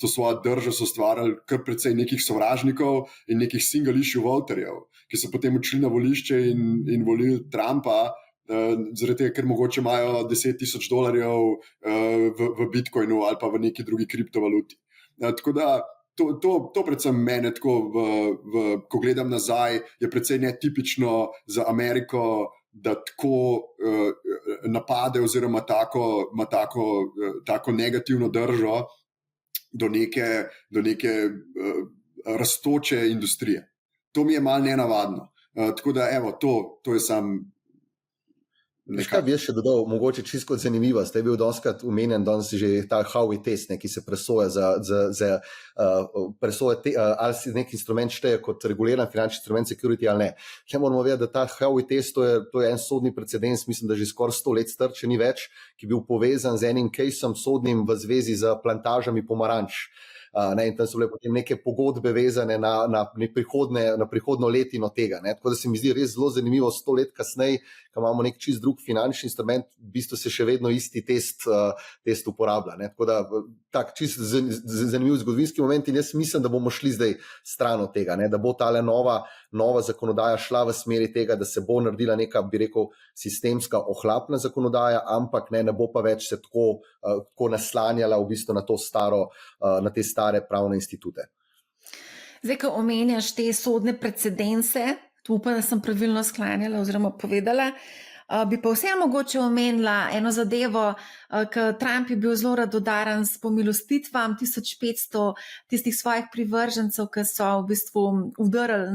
svojo držo, so ustvarjali kar precej nekih sovražnikov in nekih single issue voterjev, ki so potem odšli na volišče in volili Trumpa, zaradi tega, ker mogoče imajo $10,000 v Bitcoinu ali pa v neki drugi kriptovaluti. Tako da to predvsem mene, ko gledam nazaj, je precej netipično za Ameriko, da tako napade oziroma ima tako negativno držo do neke rastoče industrije. To mi je malo nenavadno. Tako da, evo, to je sam. Kaj bi jaz še dodal, mogoče čisto kot zanimivost, je bil dostakrat omenjen danes že ta Howey test, ki se presoja za presoja, ali si nek instrument šteje kot reguliran finančni instrument security ali ne. Kaj moramo vedeti, da ta Howey test, to je en sodni precedens, mislim, da že skoraj 100 let star, če ni več, ki je bil povezan z enim caseom sodnim v zvezi z plantažami pomaranč. In tam so bile potem neke pogodbe vezane na prihodno letino tega. Tako da se mi zdi res zelo zanimivo 100 let kasneje, ko imamo nek čist drug finančni instrument, v bistvu se še vedno isti test uporablja. Tako da tak čist zanimiv zgodovinski moment in jaz mislim, da bomo šli zdaj stran od tega, da bo tale nova zakonodaja šla v smeri tega, da se bo naredila neka, bi rekel, sistemska ohlapna zakonodaja, ampak ne bo pa več se tako naslanjala v bistvu na te stare pravne institute. Zdaj, ko omenjaš te sodne precedense, upam, da sem pravilno sklanjala oziroma povedala, bi pa vse mogoče omenila eno zadevo, ker Trump je bil zelo radodaren s pomilostitvam 1500 tistih svojih privržencev, ki so v bistvu udarili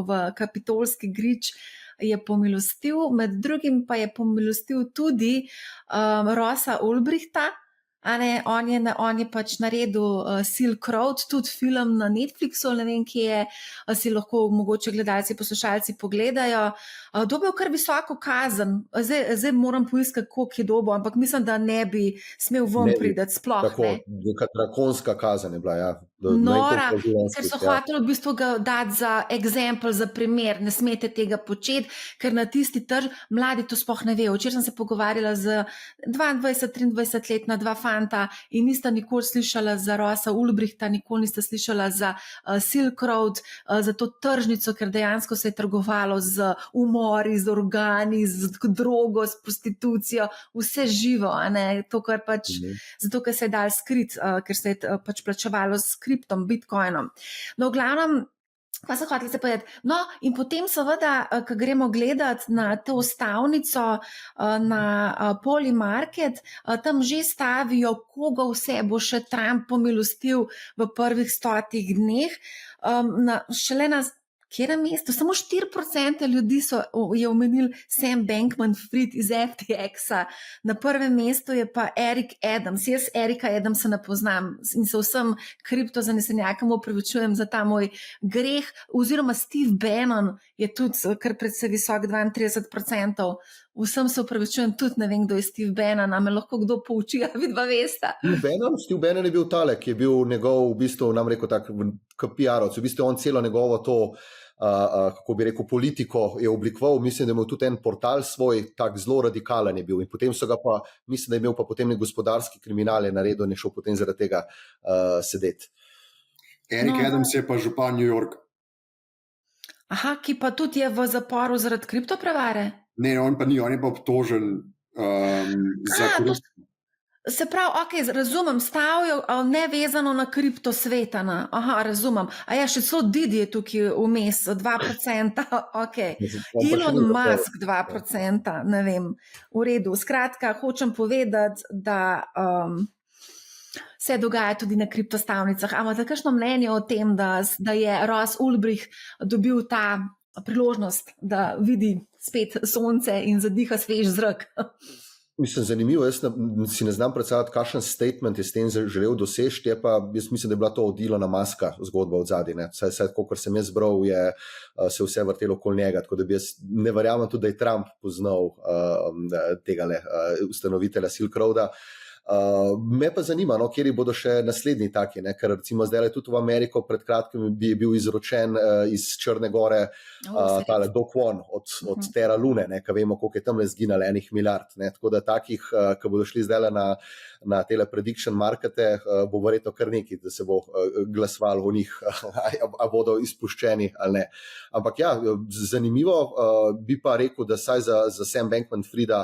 v kapitolski grič, je pomilostil, med drugim pa je pomilostil tudi Rossa Ulbrichta. On je pač naredil Silk Road, tudi film na Netflixu, ne vem, kje je, si lahko mogoče gledalci, poslušalci pogledajo. Dobil kar visoko kazen, zdaj moram poiskati, koliko je dobil, ampak mislim, da ne bi smel ven priti sploh. Tako, neka drakonska kazen je bila, ja. Nora, ker so hoteli v bistvu ga dati za example, za primer, ne smete tega početi, ker na tisti mladi to sploh ne ve. Včeraj sem se pogovarjala z 22-23 letna dva fanta in nista nikoli slišala za Rossa Ulbrichta, nikoli nista slišala za Silk Road, za to tržnico, ker dejansko se je trgovalo z umori, z organi, z drogo, s prostitucijo, vse živo, to, kar pač, zato, ker se je dal skrit, ker se je pač plačevalo s kriptom, bitcoinom. No, v glavnem, kaj so hoteli se povedati? No, in potem seveda, ko gremo gledati na to stavnico na Polymarket, tam že stavijo, koga vse bo še Trump pomilostil v prvih 100 dneh. Šele na katerem mestu? Samo 4% ljudi je omenil Sam Bankman-Fried iz FTX-a. Na prvem mestu je pa Eric Adams. Jaz Erika Adamsa ne poznam in se vsem kriptozanesenjakom opravičujem za ta moj greh. Oziroma Steve Bannon je tudi kar predvsej visok, 32%. Vsem se opravičujem, tudi ne vem, kdo je Steve Bannon, a me lahko kdo pouči, a vidva vesta. Steve Bannon je bil tale, ki je bil njegov, v bistvu, nam rekel tak, PR-ovc, v bistvu on celo njegovo to, kako bi rekel, politiko je oblikoval, mislim, da je imel tudi en portal svoj, tak zelo radikalen je bil in potem so ga pa, mislim, da je imel pa potem nek gospodarski kriminal je naredil in je šel potem zaradi tega sedeti. Eric Adams je pa župan New York. Aha, ki pa tudi je v zaporu zaradi kriptoprevare? Ne, on pa ni, on je pa obtožen za korupcijo. Se pravi, okay, razumem, stavijo nevezano na kriptosveta. Aha, razumem. A ja, še so Didi je tukaj vmes, 2%. Okay. Elon Musk 2%, ne vem, v redu. Skratka, hočem povedati, da se dogaja tudi na kriptostavnicah. Ampak kakšno mnenje o tem, da je Ross Ulbricht dobil ta priložnost, da vidi spet sonce in zadiha svež zrak? Mislim, zanimivo, jaz si ne znam predstavljati, kakšen statement je s tem želel doseči, pa jaz mislim, da je bila to od Elona Muska zgodba od zadaj. Vsaj, kot sem jaz bral, je se vse vrtelo okoli njega, tako da bi jaz ne verjamem tudi, da je Trump poznal tegale ustanovitelja Silk Roada. Me pa zanima, kje bodo še naslednji taki, ker recimo zdaj tudi v Ameriko pred kratkim je bil izročen iz Črne Gore tale Do Kwon od Terra Lune, ki vemo, koliko je tam zginalo 1 milijard. Tako da takih, ki bodo šli zdaj na tele prediction markete, bo verjetno kar nekaj, da se bo glasovalo o njih, a bodo izpuščeni ali ne. Ampak ja, zanimivo, bi pa rekel, da saj za Sam Bankman-Frieda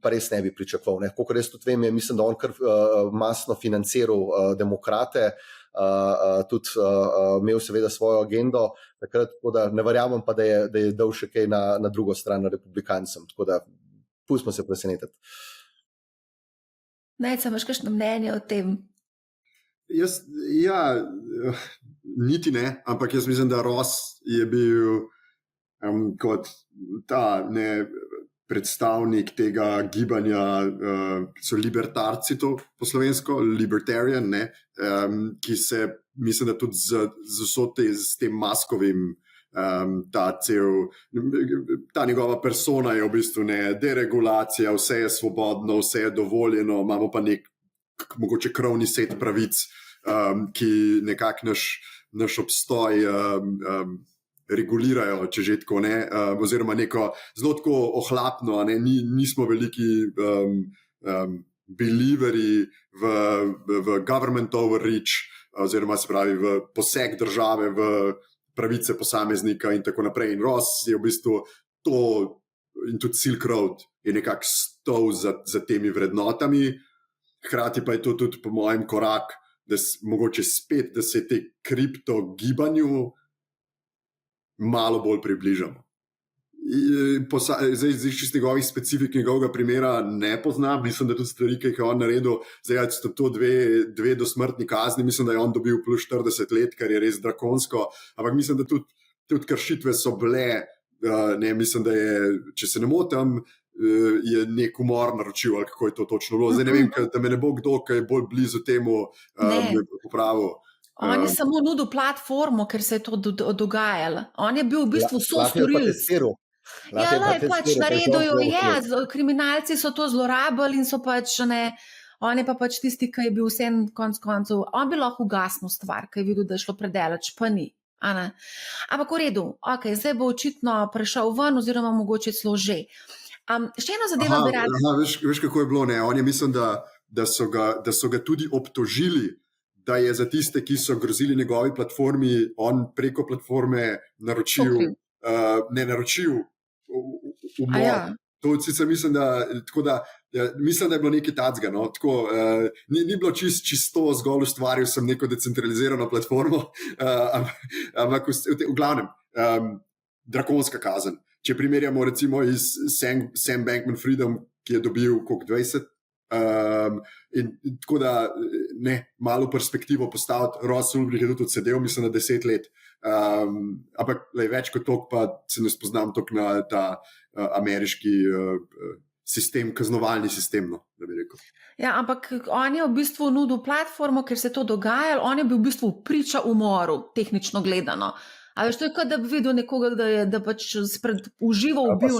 pa res ne bi pričakoval. Kolikor res tudi vem, mislim, da on kar masno financiral demokrate, tudi imel seveda svojo agendo, takrat, tako da ne verjamem pa, da je dal še kaj na drugo stran na republikancem, tako da pustimo se presenetiti. Nejca, imaš kakšno mnenje o tem? Ja, niti ne, ampak jaz mislim, da Ross je bil kot ta predstavnik tega gibanja, ki so libertarci, to po slovensko, libertarian, ki se, mislim, da tudi z tem Muskovim, ta njegova persona je v bistvu deregulacija, vse je svobodno, vse je dovoljeno, imamo pa mogoče krovni set pravic, ki nekako naš obstoj regulirajo, če že tako ne, oziroma neko zelo tako ohlapno, nismo veliki believeri v government overreach, oziroma se pravi v poseg države, v pravice posameznika in tako naprej. In Ross je v bistvu to, in tudi Silk Road je nekako stol za temi vrednotami, hkrati pa je to tudi po mojem korak, da mogoče spet, da se te kripto gibanju malo bolj približamo. Zdaj iz njegovih specifik, njegovega primera ne poznam, mislim, da tudi stvari, ki je on naredil, zdaj so to dve dosmrtni kazni, mislim, da je on dobil plus 40 let, kar je res drakonsko, ampak mislim, da tudi kršitve so bile, mislim, da je, če se ne motim, je nek umor naročil, ali kako je to točno bilo. Zdaj ne vem, da me ne bo kdo, ki je bolj blizu temu, popravil. On je samo nudil platformo, ker se je to dogajalo. On je bil v bistvu sostorilec. Ja, pač naredil je, kriminalci so to zlorabili in so pač on je pa pač tisti, ki je bil vsem konc koncev. On bi lahko ugasnil stvar, ki je videl, da je šlo predaleč, pa ni. Ampak v redu, zdaj bo očitno prišel ven oziroma mogoče celo že. Še eno zadevo bi rad... Veš, kako je bilo, on je mislim, da so ga tudi obtožili, da je za tiste, ki so grozili njegovi platformi, on preko platforme naročil umor. Ja. To sicer mislim, mislim, da je bilo nekaj tacga. Ni bilo čisto zgolj ustvaril sem neko decentralizirano platformo, ampak v glavnem, drakonska kazen. Če primerjamo recimo iz Sam Bankman-Friedom, ki je dobil koliko 20, in tako da malo perspektivo postaviti, Ross Ulbricht je tudi odsedel, mislim, na 10 let, ampak več kot toliko pa se ne spoznam toliko na ta ameriški sistem, kaznovalni sistem, da bi rekel. Ja, ampak on je v bistvu nudil platformo, ker se je to dogajalo, on je bil v bistvu priča umoru, tehnično gledano. A veš, to je kot da bi videl nekoga, da pač uživo ubil.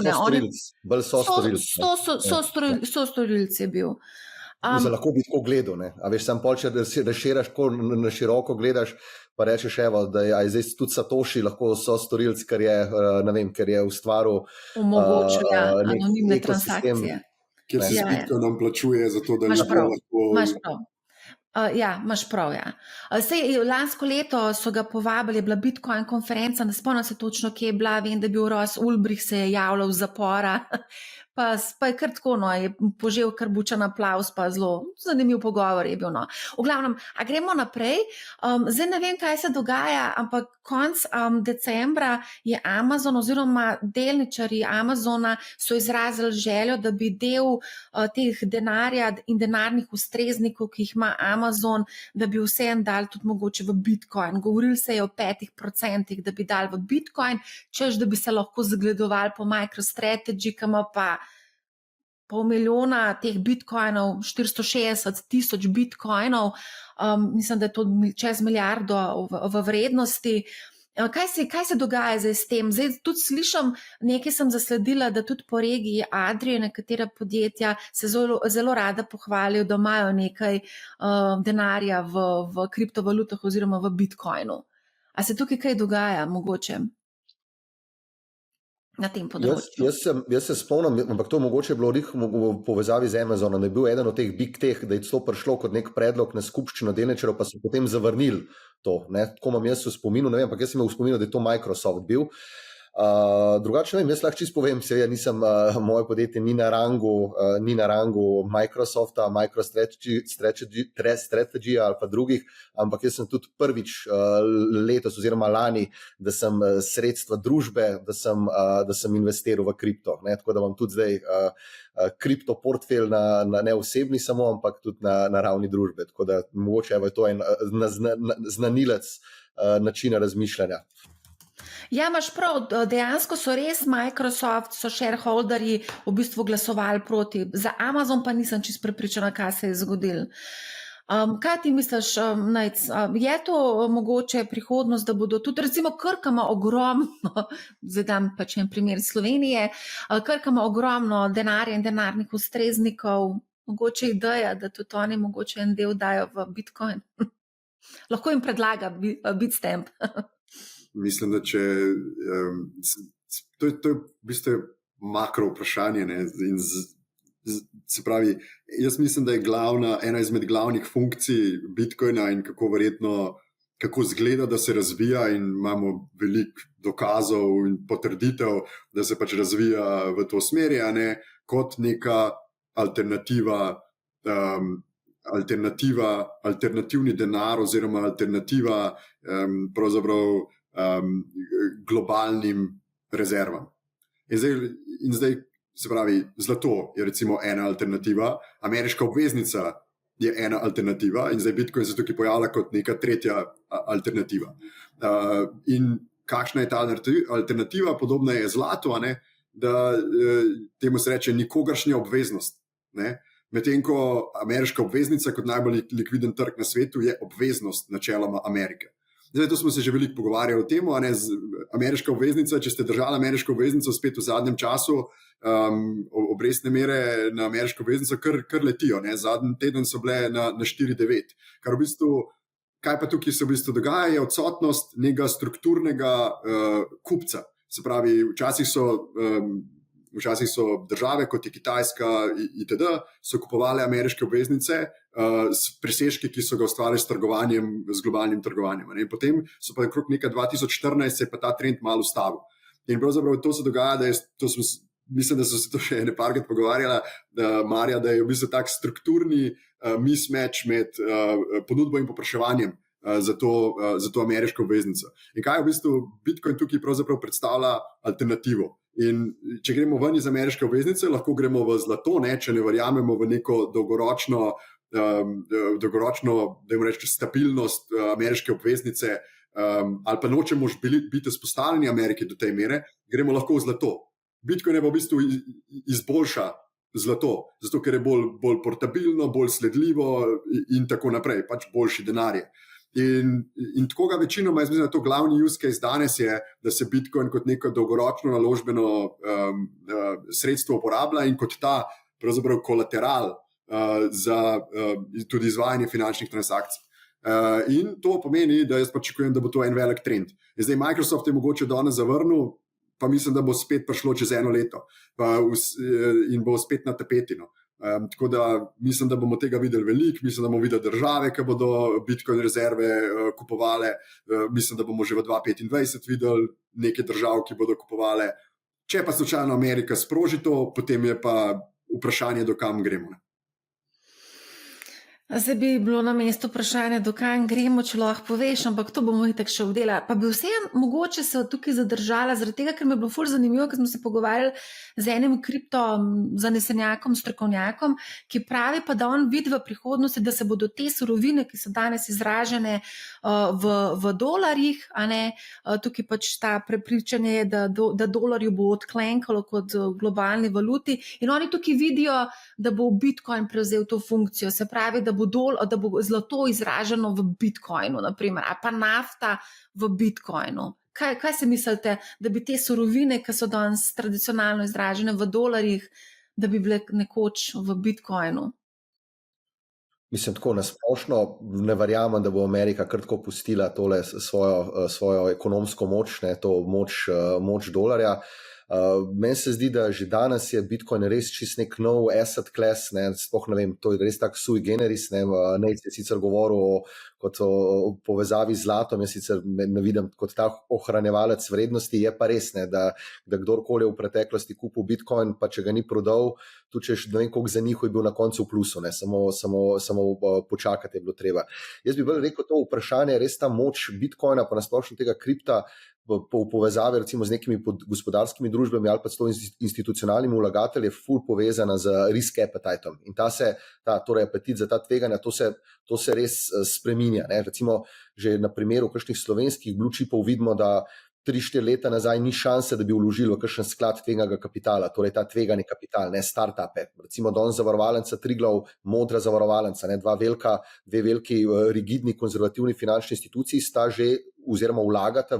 Sostorilc je bil. Lahko bi tako gledal. A veš, sam če razširaš, na široko gledaš, pa rečeš, evo, da je zdaj tudi Satoshi lahko sostorilc, ker je ustvaril anonimne transakcije. Ker se Bitcoin nam plačuje za to, da lahko... Imaš prav. Ja, imaš prav, ja. Lansko leto so ga povabili, je bila Bitcoin konferenca, ne spomnim se točno, kje je bila, vem, da je bil Ross Ulbricht se je javljal v zapora, Pa je kar tako, no, je požel kar bučen aplavz, pa zelo zanimiv pogovor je bil. No. V glavnem, a gremo naprej. Zdaj ne vem, kaj se dogaja, ampak konc decembra je Amazon oziroma delničarji Amazona so izrazili željo, da bi del teh denarja in denarnih ustreznikov, ki jih ima Amazon, da bi vseeno dali tudi mogoče v Bitcoin. Govorili se je o 5%, da bi dali v Bitcoin, češ da bi se lahko zgledovali po MicroStrategy, ki ima pa 500,000 teh bitcoinov, 460,000 bitcoinov, mislim, da je to čez milijardo v vrednosti. Kaj se dogaja zdaj s tem? Zdaj tudi slišam, nekaj sem zasledila, da tudi po regiji Adrije nekatera podjetja se zelo rada pohvalijo, da imajo nekaj denarja v kriptovalutah oziroma v bitcoinu. A se tukaj kaj dogaja mogoče na tem področju? Jaz se spomnim, ampak to mogoče je bilo v povezavi z Amazonom, je bil eden od teh big tech, da je to prišlo kot nek predlog na skupščino delničarjev, pa so potem zavrnili to. Tako imam jaz v spominu, ne vem, ampak jaz sem imel v spominu, da je to Microsoft bil. Drugače ne vem, jaz lahko čisto povem, seveda nisem, moje podjetje ni na rangu Microsofta, MicroStrategy ali pa drugih, ampak jaz sem tudi prvič letos oziroma lani, da sem sredstva družbe, da sem investiral v kripto, ne? Tako da imam tudi zdaj kripto portfelj ne osebni samo, ampak tudi na ravni družbe, tako da mogoče je to en znanilec načina razmišljanja. Ja, imaš prav, dejansko so res Microsoft, so shareholderji v bistvu glasovali proti. Za Amazon pa nisem čisto prepričana, kaj se je zgodilo. Kaj ti misliš, Nejc, je to mogoče prihodnost, da bodo tudi recimo Krka ima ogromno, zdaj dam pač en primer Slovenije, Krka ima ogromno denarja in denarnih ustreznikov, mogoče ideja, da tudi oni mogoče en del dajo v Bitcoin. Lahko jim predlaga Bitstamp. Mislim, da če to je v bistvu makro vprašanje, ne? Se pravi, jaz mislim, da je ena izmed glavnih funkcij Bitcoina in kako zgleda, da se razvija, in imamo veliko dokazov in potrditev, da se pač razvija v to smer, ne? Kot neka alternativni denar oziroma alternativa pravzaprav globalnim rezervam. In zdaj, se pravi, zlato je recimo ena alternativa, ameriška obveznica je ena alternativa in zdaj Bitcoin se tukaj pojavlja kot neka tretja alternativa. In kakšna je ta alternativa? Podobna je zlato, ne? Da temu se reče nikogaršnja obveznost, ne? Medtem ko ameriška obveznica kot najbolj likviden trg na svetu je obveznost načeloma Amerike. Zdaj, to smo se že veliko pogovarjali o tem, ameriška obveznica, če ste držali ameriško obveznico spet v zadnjem času, obrestne mere na ameriško obveznico kar letijo, ne? Zadnji teden so bile na 4,9, kar v bistvu, kaj pa tukaj se v bistvu dogaja, je odsotnost nekega strukturnega kupca. Se pravi, včasih so države, kot je Kitajska itd., so kupovali ameriške obveznice s presežki, ki so ga ustvarili z globalnim trgovanjem. In potem so pa okrog nekaj 2014 se pa ta trend malo ustavil. In pravzaprav to se dogaja, mislim, da so se to še ene parkrat pogovarjala, Marja, da je v bistvu tak strukturni mismatch med ponudbo in povpraševanjem za to ameriško obveznico. In kaj je v bistvu Bitcoin tukaj pravzaprav predstavlja alternativo? In če gremo ven iz ameriške obveznice, lahko gremo v zlato, ne? Če ne verjamemo v neko dolgoročno, dajmo reči, stabilnost ameriške obveznice, ali pa nočemo biti izpostavljeni Ameriki do tej mere, gremo lahko v zlato. Bitcoin je pa v bistvu izboljša zlato, zato ker je bolj portabilno, bolj sledljivo in tako naprej, pač boljši denar je. In tako ga večinoma, jaz mislim, da to glavni use case danes je, da se Bitcoin kot neko dolgoročno naložbeno sredstvo uporablja in kot ta pravzaprav kolateral za tudi izvajanje finančnih transakcij. In to pomeni, da jaz pričakujem, da bo to en velik trend. In zdaj Microsoft je mogoče danes zavrnil, pa mislim, da bo spet prišlo čez eno leto in bo spet na tapeti. Tako da mislim, da bomo tega videli veliko, mislim, da bomo videli države, ki bodo Bitcoin rezerve kupovale, mislim, da bomo že v 2025 videli neke države, ki bodo kupovale. Če pa slučajno Amerika sproži to, potem je pa vprašanje, do kam gremo. Zdaj bi bilo na mestu vprašanje, do kam gremo, če lahko poveš, ampak to bomo itak še obdelali. Pa bi vseeno mogoče se tukaj zadržala, zaradi tega, ker mi je bilo ful zanimivo, ker smo se pogovarjali z enim kripto zanesenjakom, strokovnjakom, ki pravi pa, da on vidi v prihodnosti, da se bodo te surovine, ki so danes izražene v dolarjih, a ne, tukaj pač ta prepričanje je, da dolarju bo odklenkalo kot globalni valuti in oni tukaj vidijo, da bo Bitcoin prevzel to funkcijo, se pravi, da bo zlato izraženo v Bitcoinu, naprimer, a pa nafta v Bitcoinu. Kaj se mislite, da bi te surovine, ki so danes tradicionalno izražene v dolarjih, da bi bile nekoč v Bitcoinu? Mislim, tako nasplošno ne verjamem, da bo Amerika kar tako pustila tole svojo ekonomsko moč, ne, to moč dolarja. Meni se zdi, da že danes je Bitcoin res čist nek nov asset class, ne, sploh ne vem, to je res tak sui generis, ne je sicer govoril kot o povezavi z zlatom, jaz sicer ne vidim kot tak ohranjevalec vrednosti, je pa res, ne, da kdorkoli je v preteklosti kupil Bitcoin, pa če ga ni prodal, tudi če ne vem, koliko za njih je bil na koncu v plusu, ne, samo počakati je bilo treba. Jaz bi bolj rekel, to vprašanje je res ta moč Bitcoina, pa nasplošno tega kripta, v povezavi recimo z nekimi gospodarskimi družbami ali pa s to institucionalnimi vlagatelji je ful povezana z risk appetitom in torej apetit za ta tveganja, to se res spreminja, ne. Recimo že na primeru kakšnih slovenskih blue chipov vidimo, da 3-4 leta nazaj ni šanse, da bi vložili v kakšen sklad tveganega kapitala, torej ta tvegani kapital, ne startupe. Recimo danes zavarovalnica Triglav, Modra zavarovalnica, ne, dve veliki rigidni konzervativni finančni instituciji sta že oziroma vlagata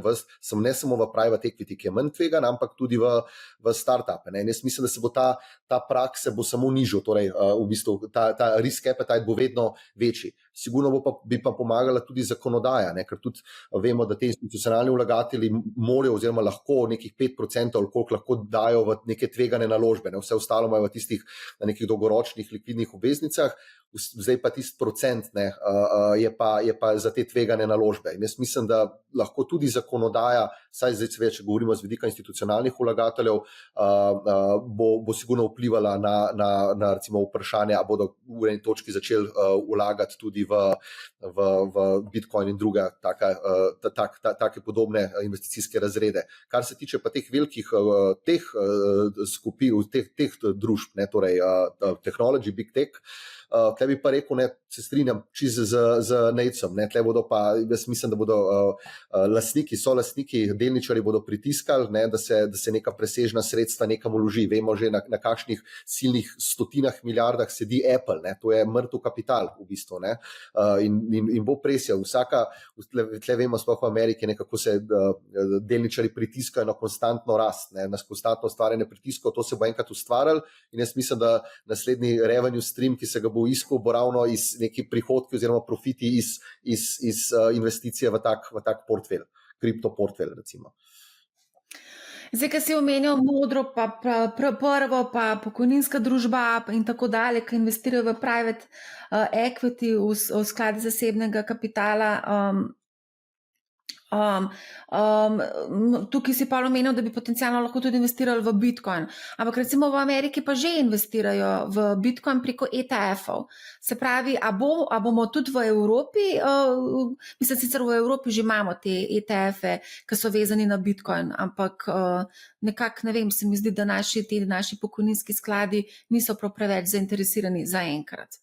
ne samo v private equity, ki je manj tvegan, ampak tudi v startupe. Ne. Jaz mislim, da se bo ta prak se bo samo nižal, torej v bistvu ta risk appetite bo vedno večji. Sigurno bi pa pomagala tudi zakonodaja, ne, ker tudi vemo, da te institucionalni vlagatelji morajo oziroma lahko nekih 5% ali koliko lahko dajo v neke tvegane naložbe, ne, vse ostalo imajo v tistih na nekih dolgoročnih likvidnih obveznicah, zdaj pa tisti procent, ne, je pa za te tvegane naložbe. In jaz mislim, da lahko tudi zakonodaja, saj zdaj če govorimo z vidika institucionalnih vlagateljev, bo sigurno vplivala na recimo vprašanje, a bodo v eni točki začeli vlagati tudi v Bitcoin in druge take podobne investicijske razrede. Kar se tiče pa teh velikih skupin, teh družb, ne, torej technology, big tech, tle bi pa rekel, ne, se strinjam čisto z Nejcem, ne, tle bodo pa, jaz mislim, da bodo solastniki, delničarji bodo pritiskali, ne, da se neka presežna sredstva nekam vloži. Vemo že na kakšnih silnih stotinah milijardah sedi Apple, ne, to je mrtev kapital v bistvu, ne, in bo presija. Tle vemo sploh v Ameriki, nekako se delničarji pritiskajo na konstantno rast, ne, na konstantno ustvarjanje pritiskov, to se bo enkrat ustvarjalo in jaz mislim, da naslednji revenue stream, ki se ga bo iskal, bo ravno iz neki prihodki oziroma profiti iz investicije v tak portfelj, kriptoportfelj recimo. Zdaj, ki si omenjal Modro, pa prvo, pa pokojninska družba in tako dalje, ki investirajo v private equity, v sklade zasebnega kapitala, tukaj si pa omenil, da bi potencialno lahko tudi investirali v Bitcoin. Ampak recimo v Ameriki pa že investirajo v Bitcoin preko ETF-ov. Se pravi, a bomo tudi v Evropi, mislim, sicer v Evropi že imamo te ETF-e, ki so vezani na Bitcoin, ampak nekako, ne vem, se mi zdi, da naši pokojninski skladi niso prav preveč zainteresirani zaenkrat.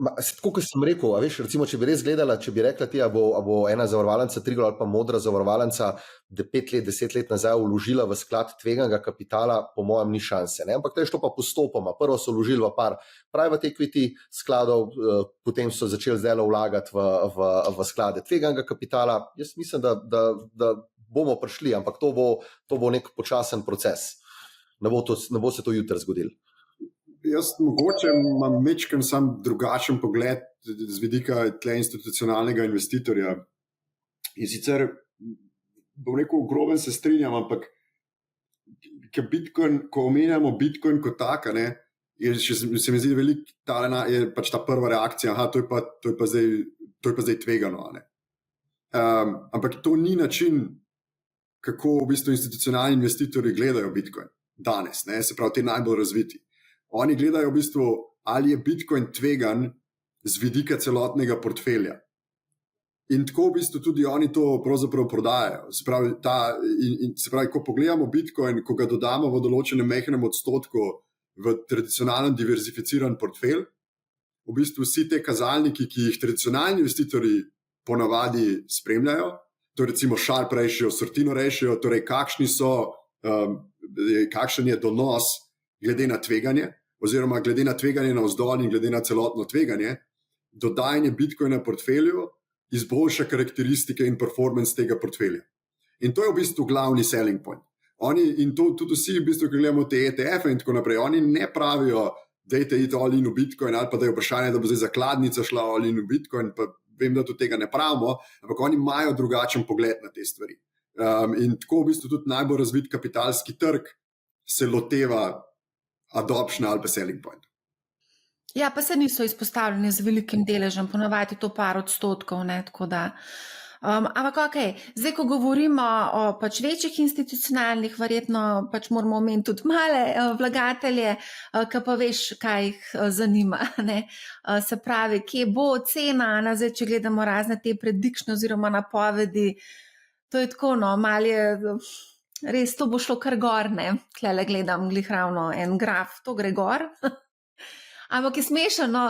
Tako kot sem rekel, a veš, recimo, če bi res gledala, če bi rekla ti, a bo ena zavarovalnica Triglav ali pa Modra zavarovalnica 5 let, 10 let nazaj vložila v sklad tveganega kapitala, po mojem ni šanse, ne? Ampak to je šlo pa postopoma. Prvo so vložili v par private equity skladov, potem so začeli zdaj vlagati v sklade tveganega kapitala. Jaz mislim, da bomo prišli, ampak to bo nek počasen proces. Ne bo se to jutri zgodilo. Jaz mogoče imam mečken sam drugačen pogled z vidika tle institucionalnega investitorja. In sicer, bom rekel, groben se strinjam, ampak Bitcoin, ko omenjamo Bitcoin kot taka, ne, se mi zdi je pač ta prva reakcija, to je pa zdaj tvegano. Ne. Ampak to ni način kako v bistvu institucionalni investitorji gledajo Bitcoin danes, ne? Se pravi, ti najbolj razviti. Oni gledajo v bistvu, ali je Bitcoin tvegan z vidika celotnega portfelja. In tako v bistvu tudi oni to pravzaprav prodajajo. Se pravi, ko pogledamo Bitcoin, ko ga dodamo v določenem majhnem odstotku v tradicionalen diverzificiran portfelj, v bistvu vsi te kazalniki, ki jih tradicionalni investitorji ponavadi spremljajo, to recimo Sharpe ratio, Sortino ratio, torej kakšen je donos glede na tveganje, oziroma glede na tveganje navzdol in glede na celotno tveganje, dodajanje Bitcoina portfelju izboljša karakteristike in performance tega portfelja. In to je v bistvu glavni selling point. In to tudi vsi, v bistvu, ki gledamo te ETF-e in tako naprej, oni ne pravijo, dajte iti all in v Bitcoin, ali pa da je vprašanje, da bo zdaj zakladnica šla all in v Bitcoin, pa vem, da tudi tega ne pravimo, ampak oni imajo drugačen pogled na te stvari. In tako v bistvu tudi najbolj razvit kapitalski trg se loteva adoption ali pa selling point. Ja, pa se niso izpostavljeni z velikim deležem, ponavadi to par odstotkov, ne, tako da. Ampak ok, zdaj, ko govorimo o pač večjih institucionalnih, verjetno pač moramo omeniti tudi male vlagatelje, ki pa veš, kaj jih zanima, ne. Se pravi, kje bo cena, ne, zdaj, če gledamo razne te predikšne oziroma napovedi, to je tako, no, malo je, res to bo šlo kar gor, ne, tlele gledam glih ravno en graf, to gre gor. Ampak je smešno,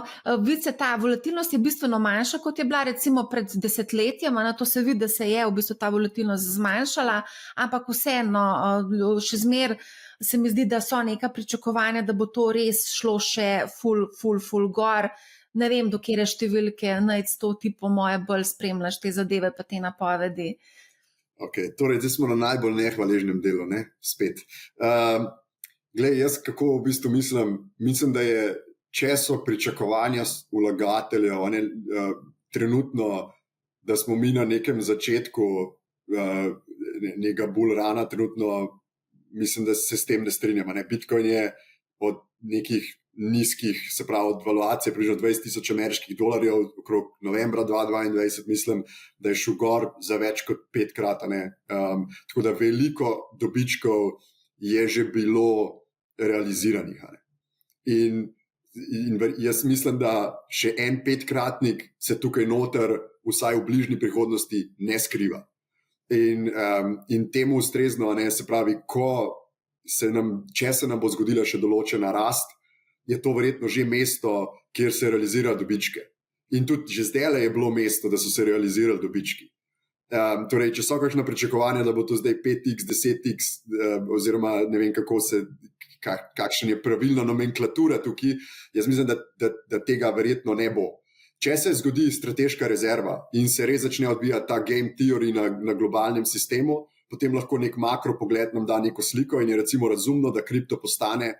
vidi se ta volatilnost je bistveno manjša, kot je bila recimo pred desetletjem, na to se vidi, da se je v bistvu ta volatilnost zmanjšala, ampak vseeno, še zmer se mi zdi, da so neka pričakovanja, da bo to res šlo še ful gor. Ne vem, do kere številke, najc to ti po moje bolj spremljaš te zadeve pa te napovedi. Ok, torej zdaj smo na najbolj nehvaležnem delu, ne? Spet. Glej, jaz kako v bistvu mislim, da je če so pričakovanja vlagateljev, trenutno, da smo mi na nekem začetku nekega bull runa, trenutno mislim, da se s tem ne strinjamo. Bitcoin je od nekih nizkih, se pravi od valuacije približno $20,000 okrog novembra 2022, mislim, da je šel gor za več kot 5-krat. Tako da veliko dobičkov je že bilo realiziranih. In jaz mislim, da še en 5-kratnik se tukaj noter, vsaj v bližnji prihodnosti, ne skriva. In temu ustrezno, se pravi, če se nam bo zgodila še določena rast, je to verjetno že mesto, kjer se realizirajo dobičke. In tudi že zdaj je bilo mesto, da so se realizirali dobički. Torej, če so kakšna pričakovanja, da bo to zdaj 5x, 10x, oziroma ne vem, kakšen je pravilna nomenklatura tukaj, jaz mislim, da tega verjetno ne bo. Če se zgodi strateška rezerva in se res začne odvijati ta game theory na globalnem sistemu, potem lahko nek makro pogled nam da neko sliko in je recimo razumno, da kripto postane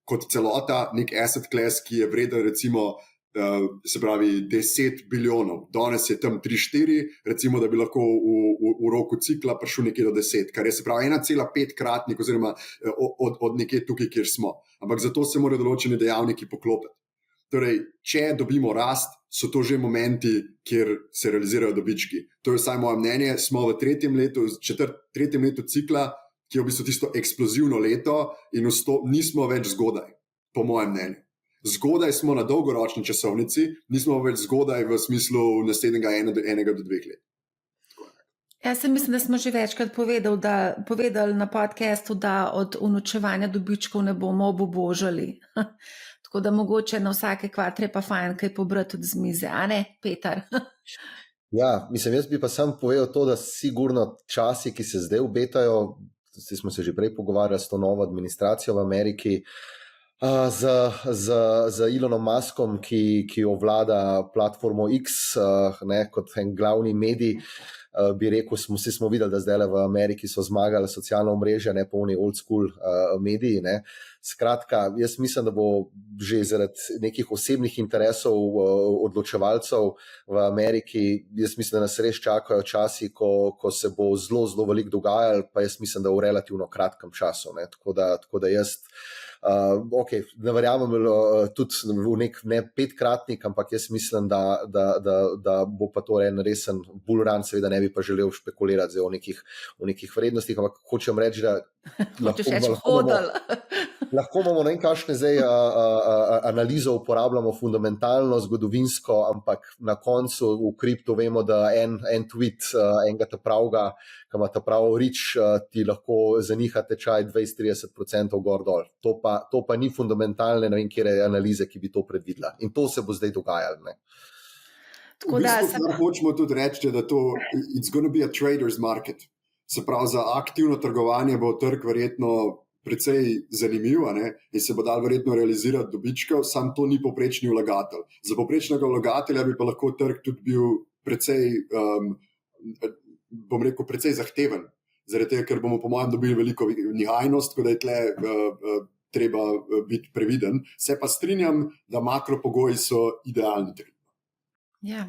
kot celota nek asset class, ki je vreden recimo se pravi 10 bilijonov. Danes je tam 3-4, recimo, da bi lahko v roku cikla prišel nekje do 10, kar je se pravi 1,5-kratnik oziroma od nekje tukaj, kjer smo. Ampak zato se morajo določeni dejavniki poklopiti. Torej, če dobimo rast, so to že momenti, kjer se realizirajo dobički. To je vsaj moje mnenje. Smo v tretjem letu cikla, ki je v bistvu tisto eksplozivno leto in nismo več zgodaj, po mojem mnenju. Zgodaj smo na dolgoročni časovnici, nismo več zgodaj v smislu naslednjega 1 do 2 let. Jaz mislim, da smo že večkrat povedali na podcastu, da od unovčevanja dobičkov ne bomo obubožali. Tako da mogoče na vsake kvatre pa fajn kaj pobrati od zmize, a ne, Petar? Ja, mislim, jaz bi pa sam povedal to, da sigurno časi, ki se zdaj obetajo, smo se že prej pogovarjali s to novo administracijo v Ameriki, z Elonom Muskom, ki ovlada platformo X, kot en glavni medij, bi rekel, smo videli, da zdaj v Ameriki so zmagali socialno omrežje, ne polni old school mediji. Ne. Skratka, jaz mislim, da bo že zaradi nekih osebnih interesov odločevalcev v Ameriki, jaz mislim, da nas res čakajo časi, ko se bo zelo veliko dogajalo, pa jaz mislim, da v relativno kratkem času. Ne. Tako da jaz Okay, ne verjamem tudi v nek ne 5-kratnik, ampak jaz mislim, da bo pa to en resen bull run, seveda ne bi pa želel špekulirati o nekih vrednostih, ampak hočem reči, da lahko imamo ne vem kakšne zdaj analizo uporabljamo fundamentalno, zgodovinsko, ampak na koncu v kriptu vemo, da en tweet enega ta pravga, ki ima ta prav reach, ti lahko zaniha tečaj 20-30% gor dol. To pa ni fundamentalne, ne vem kjere analize, ki bi to predvidela. In to se bo zdaj dogajalo. Ne? V bistvu, hočemo tudi reči, da to it's gonna be a trader's market. Se pravi, za aktivno trgovanje bo trg verjetno precej zanimiv, in se bo dal verjetno realizirati dobičkov, sam to ni povprečni vlagatelj. Za povprečnega vlagatelja bi pa lahko trg tudi bil precej, bom rekel, precej zahteven, zaradi tega, ker bomo po mojem dobili veliko nihajnost, tako da je tle treba biti previden. Se pa strinjam, da makropogoji so idealni. Ja.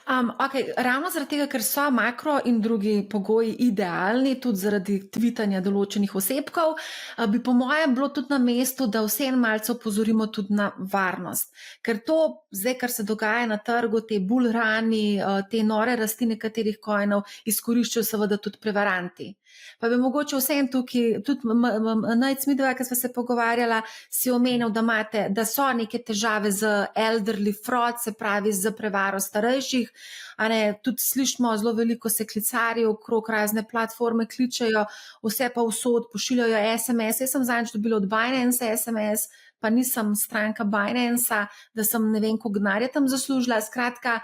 Okay, ravno zaradi tega, ker so makro in drugi pogoji idealni, tudi zaradi tvitanja določenih osebkov, bi po mojem bilo tudi na mestu, da vseeno malce opozorimo tudi na varnost. Ker to, zdaj, kar se dogaja na trgu, te bull runi, te nore rasti nekaterih coinov, izkoriščajo seveda tudi prevaranti. Pa bi mogoče vsem tukaj, tudi Najc midva, ki sva se pogovarjala, si omenil, da so neke težave z elderly fraud, se pravi z prevaro starejših, tudi slišimo zelo veliko se klicarjev, okrog razne platforme kličejo, vse pa vsod pošiljajo SMS. Jaz sem zadnjič dobila od Binance SMS, pa nisem stranka Binance, da sem ne vem, koliko denarja tam zaslužila, skratka,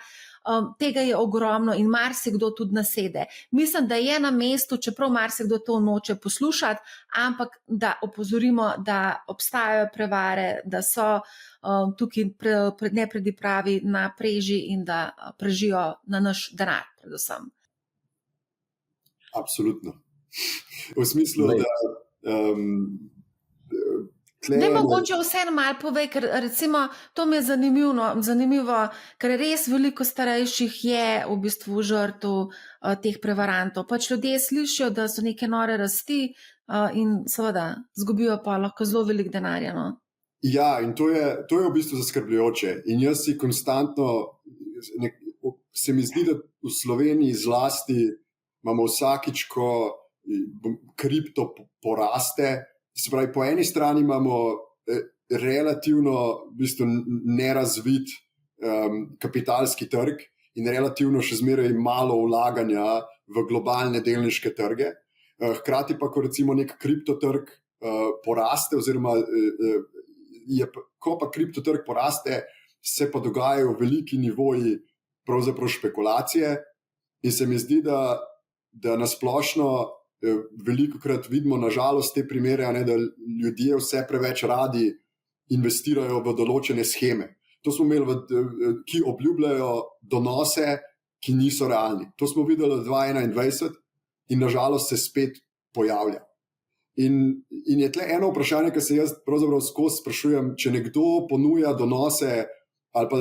tega je ogromno in marsikdo tudi nasede. Mislim, da je na mestu, čeprav marsikdo to noče poslušati, ampak da opozorimo, da obstajajo prevare, da so tukaj nepredipravi na preži in da prežijo na naš denar predvsem. Absolutno. V smislu, da Ne mogoče vseeno malo povej, ker recimo to mi je zanimivo, ker res veliko starejših je v bistvu žrtev teh prevarantov. Pač ljudje slišijo, da so neke nore rasti in seveda zgubijo pa lahko zelo veliko denarja. No? Ja, in to je v bistvu zaskrbljujoče. In jaz si konstantno, se mi zdi, da v Sloveniji zlasti imamo vsakič, ko kripto poraste. Se pravi, po eni strani imamo relativno v bistvu nerazvit kapitalski trg in relativno še zmeraj malo vlaganja v globalne delniške trge. Hkrati pa, ko recimo nek kriptotrg poraste, oziroma ko pa kriptotrg poraste, se pa dogajajo veliki nivoji pravzaprav špekulacije in se mi zdi, da nasplošno veliko krat vidimo, nažalost, te primere, da ljudje vse preveč radi investirajo v določene sheme. To smo imeli, ki obljubljajo donose, ki niso realni. To smo videli v 2021 in nažalost se spet pojavlja. In je tle eno vprašanje, ki se jaz pravzaprav skozi sprašujem, če nekdo ponuja donose ali pa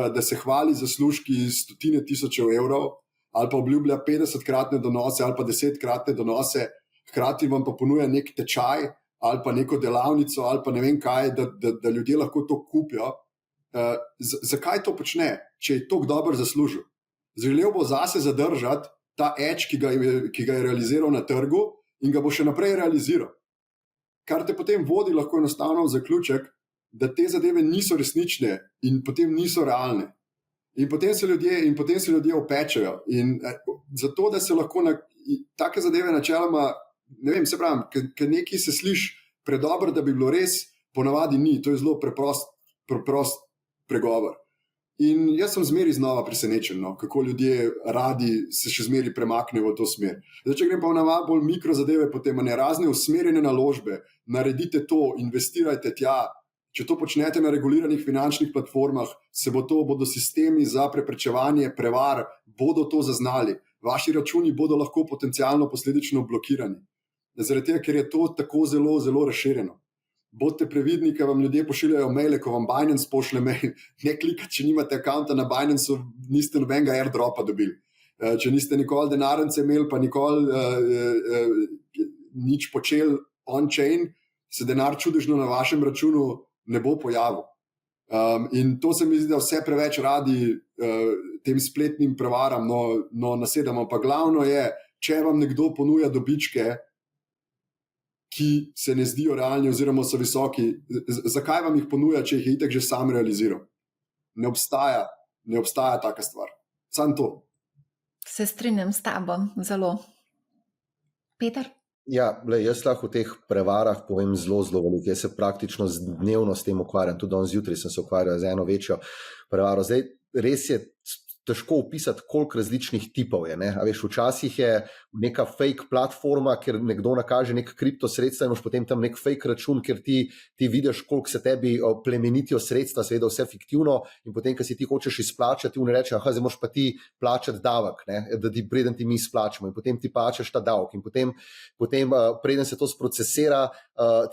da se hvali zaslužki 100.000 evrov, ali pa obljublja 50-kratne donose ali pa 10-kratne donose, hkrati vam pa ponuja nek tečaj ali pa neko delavnico ali pa ne vem kaj, da ljudje lahko to kupijo. Zakaj to počne, če je tako dobro zaslužil? Želel bo zase zadržati ta edge, ki ga je realiziral na trgu in ga bo še naprej realiziral. Kar te potem vodi lahko enostavno v zaključek, da te zadeve niso resnične in potem niso realne. In potem se ljudje opečajo. In zato, da se lahko take zadeve načeloma, ne vem, se pravim, ker nekaj se sliši predobro, da bi bilo res, ponavadi ni. To je zelo preprost pregovor. In jaz sem zmeri znova presenečen, kako ljudje radi se še zmeri premaknejo v to smer. Zdaj, če grem pa na malo bolj mikro zadeve, potem razne usmerjene naložbe, naredite to, investirajte tja. Če to počnete na reguliranih finančnih platformah, bodo sistemi za preprečevanje prevar, bodo to zaznali. Vaši računi bodo lahko potencialno posledično blokirani. Zaradi tega, ker je to tako zelo, zelo razširjeno. Bodite previdni, ker vam ljudje pošiljajo maile, ko vam Binance pošle mail. Ne klikati, če nimate accounta na Binance, niste nobenega airdropa dobili. Če niste nikoli denarnice imeli, pa nikoli nič počeli on-chain, se denar čudežno na vašem računu ne bo pojavil. In to se mi zdi, da vse preveč radi tem spletnim prevaram nasedamo. Pa glavno je, če vam nekdo ponuja dobičke, ki se ne zdijo realni oziroma so visoki, zakaj vam jih ponuja, če jih je itak že sam realiziral? Ne obstaja taka stvar. Samo to. Se strinjam s tabo, zelo. Peter? Ja, jaz lahko v teh prevarah povem zelo veliko. Jaz se praktično dnevno s tem ukvarjam. Tudi danes zjutraj sem se ukvarjal z eno večjo prevaro. Zdaj, res je težko opisati, koliko različnih tipov je. A veš, včasih je neka fake platforma, kjer nekdo nakaže nek kriptosredstva in imaš potem tam nek fake račun, kjer ti vidiš, koliko se tebi plemenitijo sredstva, seveda vse fiktivno, in potem, ko si ti hočeš izplačati, on reče, zdaj moraš pa ti plačati davek, da ti preden ti mi izplačamo, in potem ti plačaš ta davek, in potem preden se to sprocesira,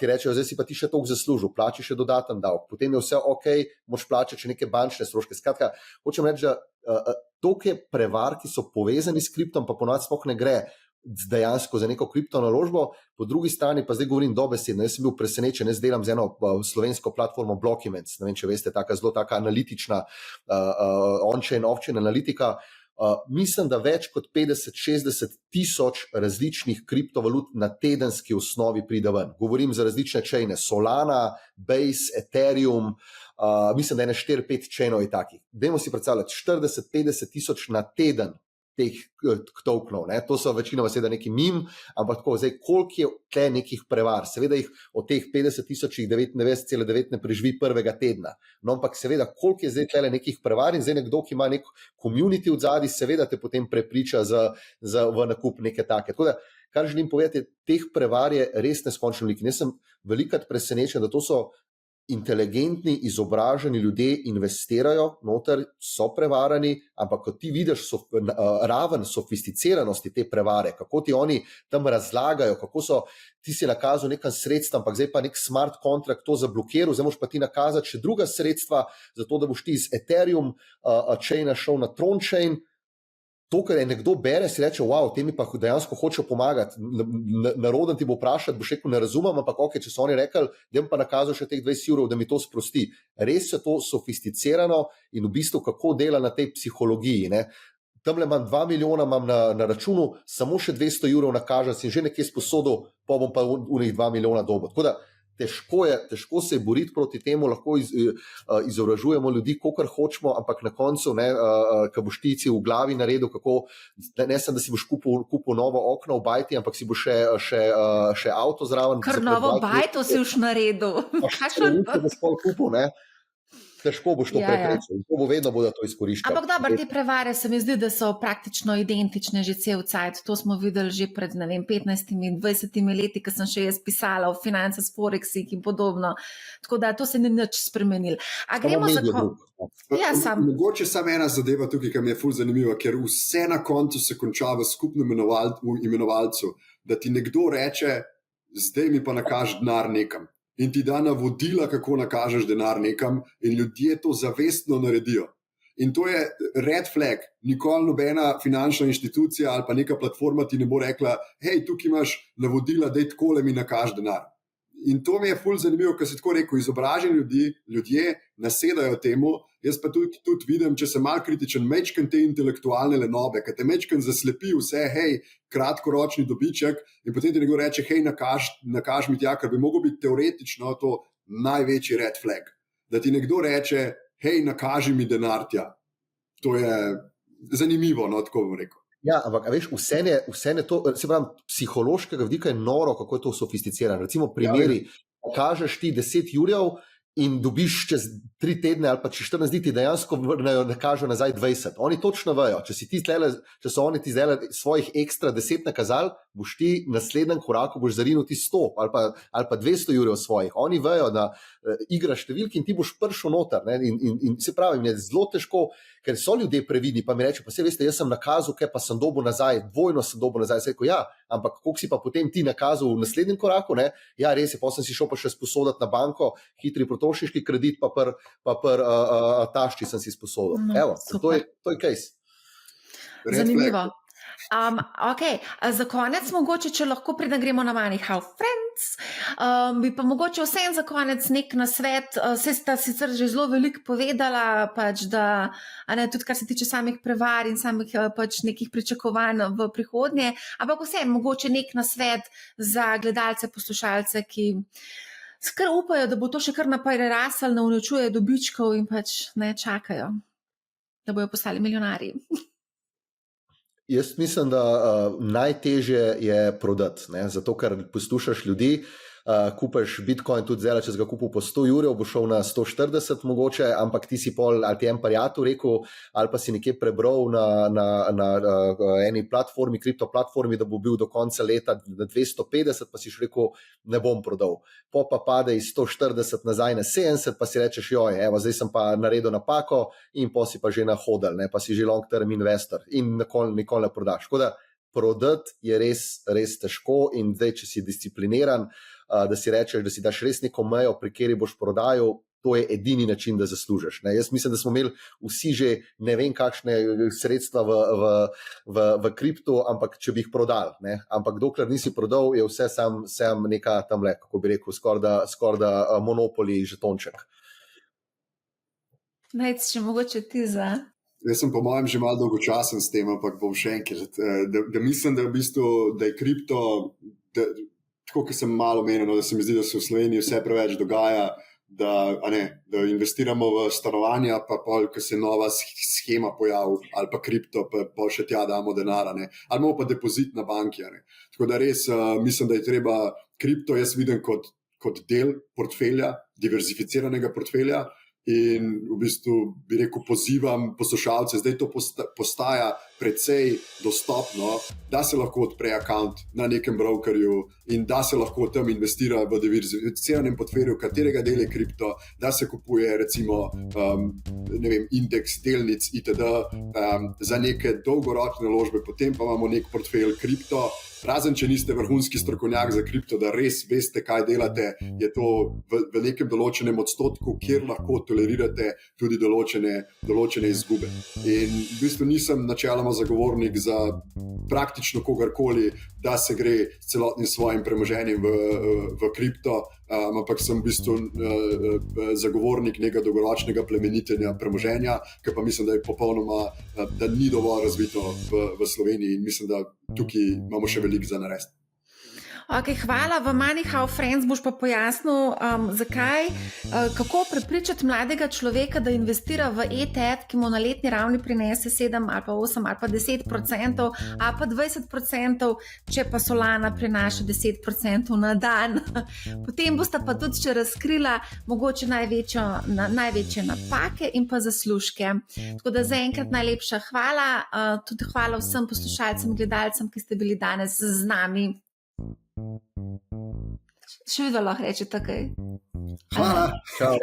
ti rečejo, zdaj si pa ti še toliko zaslužil, plači še dodaten davek, potem je vse ok, moraš plačati še neke bančne stroške. Skratka, hočem reči, da toliko je prevar, ki so povezani s kriptom, pa ponavadi sploh ne gre dejansko za neko kriptonaložbo. Po drugi strani pa zdaj govorim dobesedno. Jaz sem bil presenečen, jaz delam z eno slovensko platformo Blockyments, ne vem, če veste, zelo taka analitična on-chain, off-chain analitika. Mislim, da več kot 50-60 tisoč različnih kriptovalut na tedenski osnovi pride ven. Govorim za različne chaine, Solana, Base, Ethereum, mislim, da je 4-5 chainov je takih. Dajmo si predstavljati, 40-50 tisoč na teden teh tokenov. To so večinoma seveda neki mim, ampak tako, zdaj, koliko je tle nekih prevar? Seveda jih od teh 50 tisočih 99,9 ne preživi prvega tedna. No, ampak seveda, koliko je zdaj tle nekih prevar in zdaj nekdo, ki ima nek community od zadaj, seveda te potem prepriča v nakup neke take. Tako da, kar želim povedati, teh prevar je res neskončno veliko. Jaz sem velikokrat presenečen, da to so inteligentni, izobraženi ljudje investirajo noter, so prevarani, ampak ko ti vidiš raven sofisticiranosti te prevare, kako ti oni tam razlagajo, kako so, ti si nakazal nekam sredstva, ampak zdaj pa nek smart contract to zablokiral, zdaj moš pa ti nakazati še druga sredstva, zato da boš ti iz Ethereum chaina šel na Tron chain. To, kar je nekdo bere, si reče, wow, te mi pa dejansko hočejo pomagati. Naroden ti bo vprašati, boš rekel, ne razumem, ampak ok, če so oni rekli, da jim pa nakazal še teh 20 evrov, da mi to sprosti. Res je to sofisticirano in v bistvu kako dela na tej psihologiji. Tamle imam 2 milijona imam na računu, samo še 200 evrov nakažem, si že nekje sposodil, pa bom pa v njih 2 milijona dobil. Tako da težko se je boriti proti temu, lahko izobražujemo ljudi, kolikor hočemo, ampak na koncu, ko boš ti v glavi naredil, kako, ne sem, da si boš kupil novo okno v bajti, ampak si boš še avto zraven. Kar novo bajto si už naredil. Težko boš to preprečil. To bo vedno to izkoriščal. Ampak dobro, te prevare se mi zdi, da so praktično identične že cel cajt. To smo videli že pred 15-20 leti, ko sem še jaz pisala o financah, forexih in podobno. Tako da to se ni nič spremenilo. A gremo za Mogoče samo ena zadeva tukaj, ki mi je ful zanimiva, ker vse na koncu se konča v skupnem imenovalcu, da ti nekdo reče, zdaj mi pa nakaž denar nekam. In ti da navodila, kako nakažeš denar nekam, in ljudje to zavestno naredijo. In to je red flag. Nikoli nobena finančna inštitucija ali pa neka platforma ti ne bo rekla, hej, tukaj imaš navodila, daj takole mi nakaž denar. In to mi je ful zanimivo, ker si tako rekel, izobraženi ljudje nasedajo temu. Jaz pa tudi vidim, če sem mal kritičen, mečken te intelektualne lenobe, ker te mečken zaslepi vse, hej, kratkoročni dobiček, in potem ti nekdo reče, hej, nakaž mi tja, ker bi mogel biti teoretično to največji red flag. Da ti nekdo reče, hej, nakaži mi denar tja. To je zanimivo, tako bom rekel. Ja, ampak veš, vse je to, se pravim, psihološkega vidika je noro, kako je to sofisticirano. Recimo primeri, kažeš ti 10 jurjev in dobiš čez 3 tedne ali pa čez 14 dni ti dejansko nakažejo nazaj 20. Oni točno vejo, če so oni ti zdaj svojih ekstra 10 nakazali, boš ti v naslednjem koraku boš zarinil ti 100 ali pa 200 jurjev svojih. Oni vejo, da igraš številki in ti boš prišel noter. In se pravi, mi je zelo težko, ker so ljudje previdni, pa mi reče, pa se veste, jaz sem nakazal, kaj pa sem dobil nazaj, dvojno sem dobil nazaj. Se rekel, ja, ampak koliko si pa potem ti nakazal v naslednjem koraku, ne? Ja, res je, potem si šel pa še sposoditi na banko, hitri potrošniški kredit, pa tašči sem si sposodil. Evo, to je case. Zanimivo. Okay. Za konec, mogoče, če lahko preden gremo na Money How Friends, bi pa mogoče vsem za konec nek nasvet. Saj sta sicer že zelo veliko povedala, pač, da ne, tudi kar se tiče samih prevar in samih pač nekih pričakovanj v prihodnje, ampak vsem mogoče nek nasvet za gledalce, poslušalce, ki skar upajo, da bo to še kar naprej raslo, ne uničuje dobičkov in pač ne čakajo, da bojo postali milijonarji. Jaz mislim, da najtežje je prodati, ne? Zato ker poslušaš ljudi, kupaš Bitcoin tudi zdaj, če si ga kupil po 100 jurjev, bo šel na 140 mogoče, ampak ti si pol, ali ti en prijatelj rekel, ali pa si nekje prebral na eni platformi, kriptoplatformi, da bo bil do konca leta na 250, pa si še rekel, ne bom prodal. Pa pade iz 140 nazaj na 70, pa si rečeš, joj, evo, zdaj sem pa naredil napako in pa si pa že nahodil, ne? Pa si že long term investor in nikoli ne prodaš. Tako da prodati je res težko in zdaj, če si discipliniran, da si rečeš, da si daš res neko mejo, pri kateri boš prodajal, to je edini način, da zaslužiš. Ne? Jaz mislim, da smo imeli vsi že ne vem kakšne sredstva v kriptu, ampak če bi jih prodali. Ne? Ampak dokler nisi prodal, je vse sam neka tamle, kako bi rekel, skorda monopoli žetonček. Najc, če mogoče ti za... Jaz sem po mojem že malo dolgočasen s tem, ampak bom še enkrat. Da mislim, da v bistvu, da je kripto, tako kot sem malo menil, da se mi zdi, da se v Sloveniji vse preveč dogaja, da investiramo v stanovanja, pa pol, ko se nova schema pojavi, ali pa kripto, pa še tja damo denar, ali imamo pa depozit na banki. Tako da res mislim, da je treba kripto jaz vidim kot del portfelja, diverzificiranega portfelja. In v bistvu bi rekel, pozivam poslušalce, zdaj to postaja precej dostopno, da se lahko odpre account na nekem brokerju in da se lahko tam investira v diverzificiranem portfelju, katerega del je kripto, da se kupuje recimo ne vem, indeks delnic itd. Za neke dolgoročne naložbe, potem pa imamo nek portfelj kripto. Razen, če niste vrhunski strokovnjak za kripto, da res veste, kaj delate, je to v nekem določenem odstotku, kjer lahko tolerirate tudi določene izgube. In v bistvu nisem načeloma zagovornik za praktično kogarkoli, da se gre s celotnim svojim premoženjem v kripto, ampak sem v bistvu zagovornik nekega dolgoročnega plemenitenja premoženja, ki pa mislim, da je popolnoma, da ni dovolj razvito v Sloveniji in mislim, da tukaj imamo še veliko za narediti. Okay, hvala. V Money How Friends boš pa pojasnil, zakaj, kako prepričati mladega človeka, da investira v ETF, ki mu na letni ravni prinese 7 ali pa 8 ali pa 10% ali pa 20%, če pa Solana prinaša 10% na dan. Potem bosta pa tudi še razkrila mogoče največje napake in pa zaslužke. Tako da zaenkrat najlepša hvala, tudi hvala vsem poslušalcem in gledalcem, ki ste bili danes z nami. Še vedno lahko reče takoj. Hvala. Čau.